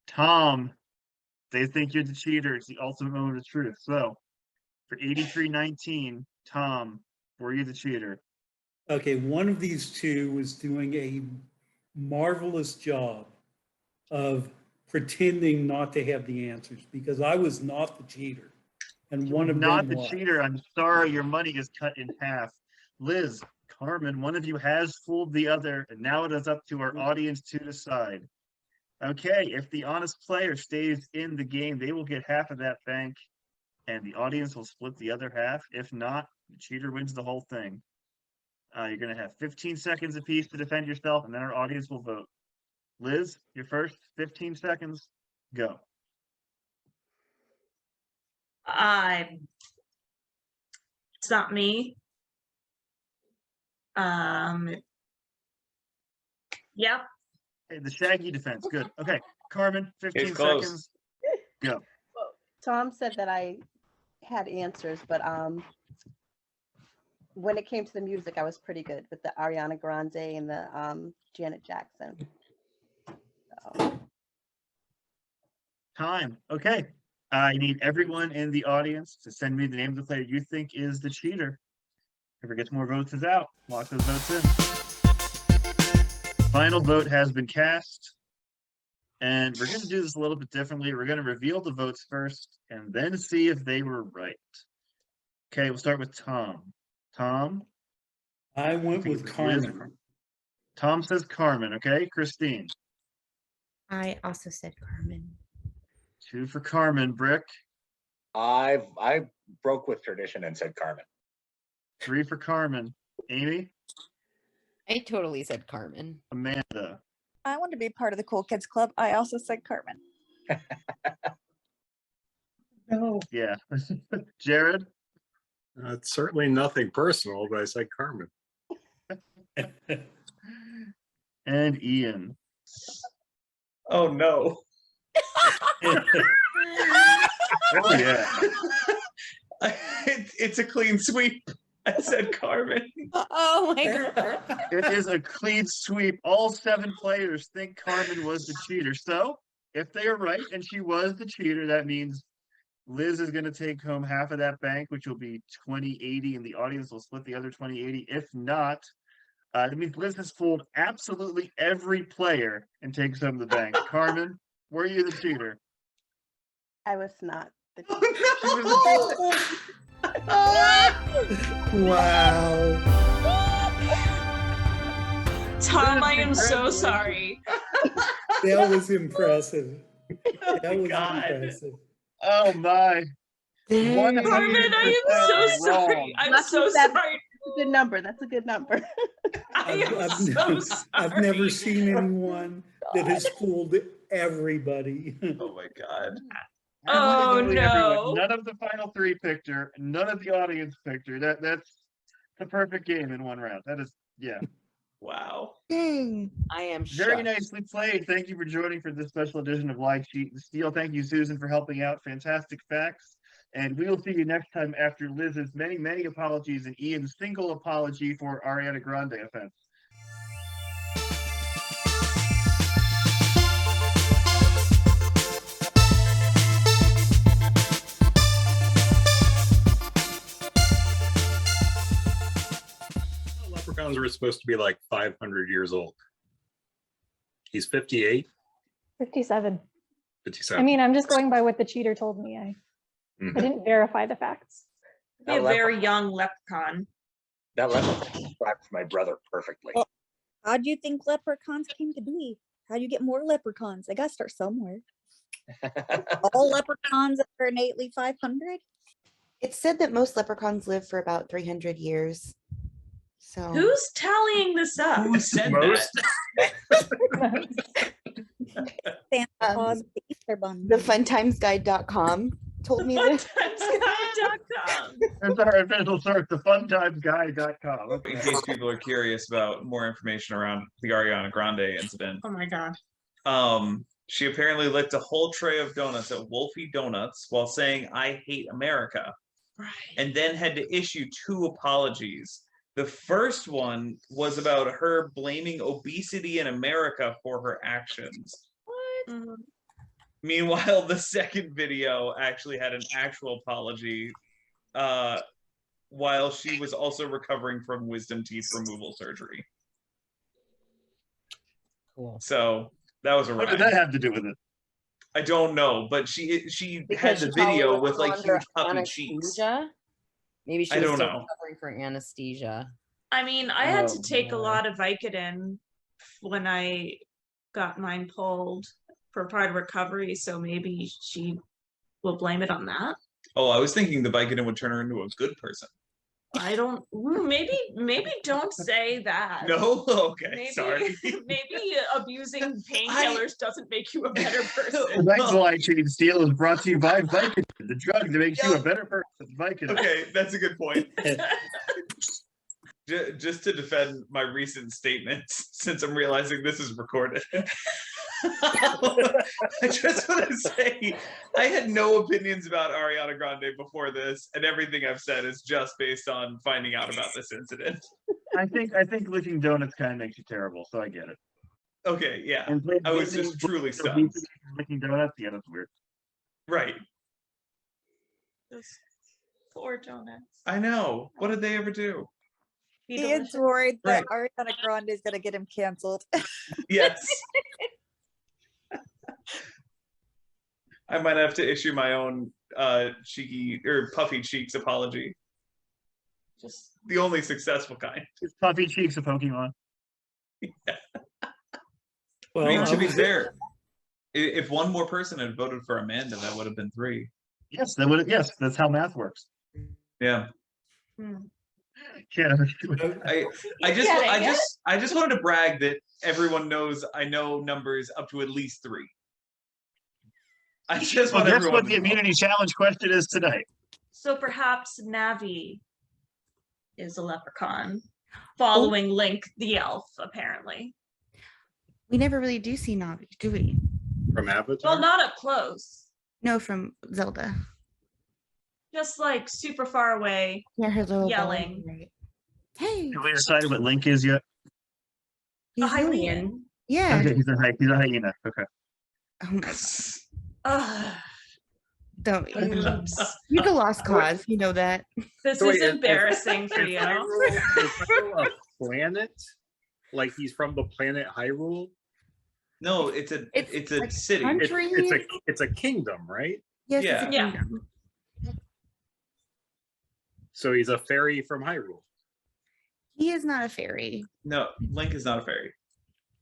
Speaker 1: Tom, they think you're the cheater. It's the ultimate moment of truth. So, for 83-19, Tom, were you the cheater?
Speaker 8: Okay, one of these two was doing a marvelous job of pretending not to have the answers because I was not the cheater. And one of
Speaker 1: Not
Speaker 8: them
Speaker 1: the
Speaker 8: was.
Speaker 1: cheater. I'm sorry, your money is cut in half. Liz, Karmin, one of you has fooled the other, and now it is up to our audience to decide. Okay, if the honest player stays in the game, they will get half of that bank, and the audience will split the other half. If not, the cheater wins the whole thing. You're going to have 15 seconds apiece to defend yourself, and then our audience will vote. Liz, your first 15 seconds, go.
Speaker 4: It's not me. Yep.
Speaker 1: Hey, the Shaggy defense, good. Okay, Karmin, 15
Speaker 3: It's close.
Speaker 1: seconds, go.
Speaker 11: Tom said that I had answers, but when it came to the music, I was pretty good with the Ariana Grande and the Janet Jackson. So.
Speaker 1: Time. Okay. I need everyone in the audience to send me the name of the player you think is the cheater. Whoever gets more votes is out. Lock those votes in. Final vote has been cast. And we're going to do this a little bit differently. We're going to reveal the votes first and then see if they were right. Okay, we'll start with Tom. Tom?
Speaker 8: I went with Karmin.
Speaker 1: Tom says Karmin, okay? Christine?
Speaker 5: I also said Karmin.
Speaker 1: 2 for Karmin. Brick?
Speaker 6: I broke with tradition and said Karmin.
Speaker 1: 3 for Karmin. Amy?
Speaker 13: I totally said Karmin.
Speaker 1: Amanda?
Speaker 7: I want to be part of the cool kids club. I also said Karmin.
Speaker 8: No.
Speaker 1: Yeah. Jared?
Speaker 12: It's certainly nothing personal, but I said Karmin.
Speaker 1: And Ian?
Speaker 3: Oh no.
Speaker 1: Oh yeah.
Speaker 3: It's a clean sweep. I said Karmin.
Speaker 13: Oh my god.
Speaker 1: It is a clean sweep. All 7 players think Karmin was the cheater. So if they are right and she was the cheater, that means Liz is going to take home half of that bank, which will be 2080, and the audience will split the other 2080. If not, that means Liz has fooled absolutely every player and takes home the bank. Karmin, were you the cheater?
Speaker 11: I was not the
Speaker 8: Wow.
Speaker 4: Tom, I am so sorry.
Speaker 8: That was impressive. That was
Speaker 3: God.
Speaker 8: impressive.
Speaker 1: Oh my.
Speaker 4: Karmin, I am so sorry. I'm
Speaker 11: Lucky
Speaker 4: so
Speaker 11: seven.
Speaker 4: sorry.
Speaker 11: That's a good number. That's a good number.
Speaker 4: I am so sorry.
Speaker 8: I've never seen anyone that has fooled everybody.
Speaker 3: Oh my God.
Speaker 4: Oh,
Speaker 1: Absolutely everyone.
Speaker 4: no.
Speaker 1: None of the final three picked her. None of the audience picked her. That's the perfect game in one round. That is, yeah.
Speaker 3: Wow.
Speaker 5: Dang.
Speaker 13: I am
Speaker 1: Very
Speaker 13: shocked.
Speaker 1: nicely played. Thank you for joining for this special edition of Lie, Cheat, and Steal. Thank you, Susan, for helping out. Fantastic facts. And we will see you next time after Liz's many, many apologies and Ian's single apology for Ariana Grande offense.
Speaker 12: Leprechauns were supposed to be like 500 years old. He's 58,
Speaker 10: 57.
Speaker 12: 57.
Speaker 10: I mean, I'm just going by what the cheater told me. I
Speaker 12: Mhm.
Speaker 10: didn't verify the facts.
Speaker 4: Be a very young leprechaun.
Speaker 6: That leprechaun describes my brother perfectly.
Speaker 7: Well, how do you think leprechauns came to be? How do you get more leprechauns? They gotta start somewhere. All leprechauns are innately 500?
Speaker 13: It said that most leprechauns live for about 300 years. So
Speaker 4: Who's tallying this up?
Speaker 3: Who said
Speaker 12: Most?
Speaker 3: that?
Speaker 7: Santa Claus, the Easter Bunny.
Speaker 13: the funtimesguide.com told me this.
Speaker 4: Funtimesguide.com.
Speaker 1: That's our official source, the funtimesguy.com.
Speaker 3: In
Speaker 1: Okay.
Speaker 3: case people are curious about more information around the Ariana Grande incident,
Speaker 4: Oh my God.
Speaker 3: she apparently licked a whole tray of donuts at Wolfie Donuts while saying, "I hate America,"
Speaker 4: Right.
Speaker 3: and then had to issue 2 apologies. The first one was about her blaming obesity in America for her actions.
Speaker 4: Mhm.
Speaker 3: Meanwhile, the second video actually had an actual apology while she was also recovering from wisdom teeth removal surgery.
Speaker 13: Cool.
Speaker 3: So that was a
Speaker 1: What did
Speaker 3: ride.
Speaker 1: that have to do with it?
Speaker 3: I don't know, but she had
Speaker 13: Because
Speaker 3: the
Speaker 13: she probably
Speaker 3: video
Speaker 13: was
Speaker 3: with like
Speaker 13: under
Speaker 3: huge puffy cheeks.
Speaker 13: anesthesia. Maybe she
Speaker 3: I
Speaker 13: was
Speaker 3: don't
Speaker 13: still
Speaker 3: know.
Speaker 13: recovering from anesthesia.
Speaker 4: I mean, I had
Speaker 13: Oh,
Speaker 4: to take a
Speaker 13: boy.
Speaker 4: lot of Vicodin when I got mine pulled for part of recovery, so maybe she will blame it on that.
Speaker 3: Oh, I was thinking the Vicodin would turn her into a good person.
Speaker 4: I don't. Maybe don't say that.
Speaker 3: No, okay,
Speaker 4: Maybe,
Speaker 3: sorry.
Speaker 4: maybe abusing painkillers doesn't make you a better person.
Speaker 1: Tonight's Lie, Cheat, and Steal is brought to you by Vicodin, the drug that makes you a better person. Vicodin.
Speaker 3: Okay, that's a good point. Just to defend my recent statements, since I'm realizing this is recorded, I just want to say I had no opinions about Ariana Grande before this, and everything I've said is just based on finding out about this incident.
Speaker 1: I think licking donuts kind of makes you terrible, so I get it.
Speaker 3: Okay, yeah,
Speaker 1: And
Speaker 3: I was just truly stunned.
Speaker 1: obesity, licking donuts, yeah, that's weird.
Speaker 3: Right,
Speaker 4: Those 4 donuts.
Speaker 3: I know. What did they ever do?
Speaker 4: Be
Speaker 7: Ian's
Speaker 4: delicious.
Speaker 7: worried that Ariana Grande is gonna get him canceled.
Speaker 3: Yes. I might have to issue my own cheeky or puffy cheeks apology. Just the only successful kind.
Speaker 1: It's puffy cheeks of Pokemon.
Speaker 8: Well,
Speaker 3: I mean, to be
Speaker 8: was-
Speaker 3: fair, if one more person had voted for Amanda, that would have been 3.
Speaker 1: Yes, that would. Yes, that's how math works.
Speaker 3: Yeah.
Speaker 4: Hmm.
Speaker 1: Yeah.
Speaker 3: I just wanted to brag that everyone knows I know numbers up to at least 3. I just
Speaker 1: Well,
Speaker 3: want
Speaker 1: that's
Speaker 3: everyone
Speaker 1: what
Speaker 3: to
Speaker 1: the
Speaker 3: know.
Speaker 1: immunity challenge question is tonight.
Speaker 4: So perhaps Navi is a leprechaun, following Link the elf, apparently.
Speaker 5: We never really do see Navi, do we?
Speaker 12: From Avatar?
Speaker 4: Well, not up close.
Speaker 5: No, from Zelda.
Speaker 4: Just like super far away,
Speaker 5: Yeah, her little
Speaker 4: yelling.
Speaker 5: ball, right. Hey,
Speaker 1: Have we decided what Link is yet?
Speaker 4: A
Speaker 5: he's
Speaker 4: Hylian.
Speaker 5: Yeah.
Speaker 1: Okay, he's a hyena. Okay.
Speaker 13: Oh my
Speaker 4: Ugh,
Speaker 13: don't
Speaker 4: oops.
Speaker 13: you a lost cause, you know that.
Speaker 4: This
Speaker 12: So
Speaker 4: is
Speaker 12: wait, is-
Speaker 4: embarrassing for
Speaker 12: is
Speaker 4: you.
Speaker 12: Hyrule a planet? Like he's from the planet Hyrule?
Speaker 3: No, it's a
Speaker 13: like
Speaker 3: city.
Speaker 13: country.
Speaker 12: It's a kingdom, right?
Speaker 13: Yes,
Speaker 3: Yeah.
Speaker 13: it's a
Speaker 4: Yeah.
Speaker 13: kingdom.
Speaker 12: So he's a fairy from Hyrule.
Speaker 13: He is not a fairy.
Speaker 3: No, Link is not a fairy.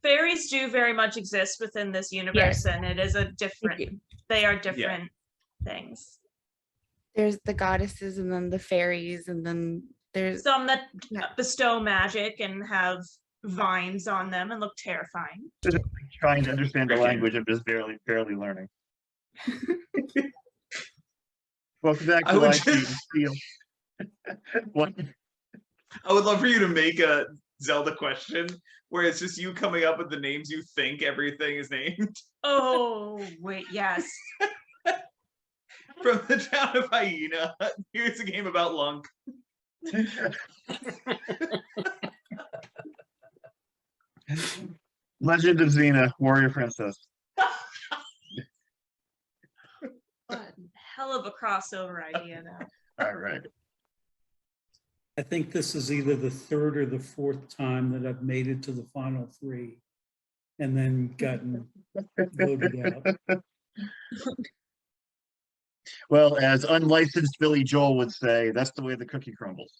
Speaker 4: Fairies do very much exist within this universe, and it is a different. They are different things.
Speaker 13: There's the goddesses and then the fairies and then there's
Speaker 4: Some that bestow magic and have vines on them and look terrifying.
Speaker 1: Just trying to understand the language. I'm just barely learning. Welcome back
Speaker 3: I
Speaker 1: to
Speaker 3: would
Speaker 1: Live Feed
Speaker 3: just-
Speaker 1: and Steel. What?
Speaker 3: I would love for you to make a Zelda question where it's just you coming up with the names you think everything is named.
Speaker 4: Oh, wait, yes.
Speaker 3: From the town of Hyena, here's a game about Lunk.
Speaker 1: Legend of Xena, Warrior Princess.
Speaker 4: What hell of a crossover idea, though.
Speaker 1: All right.
Speaker 8: I think this is either the third or the fourth time that I've made it to the final three and then gotten voted out.
Speaker 1: Well, as unlicensed Billy Joel would say, that's the way the cookie crumbles.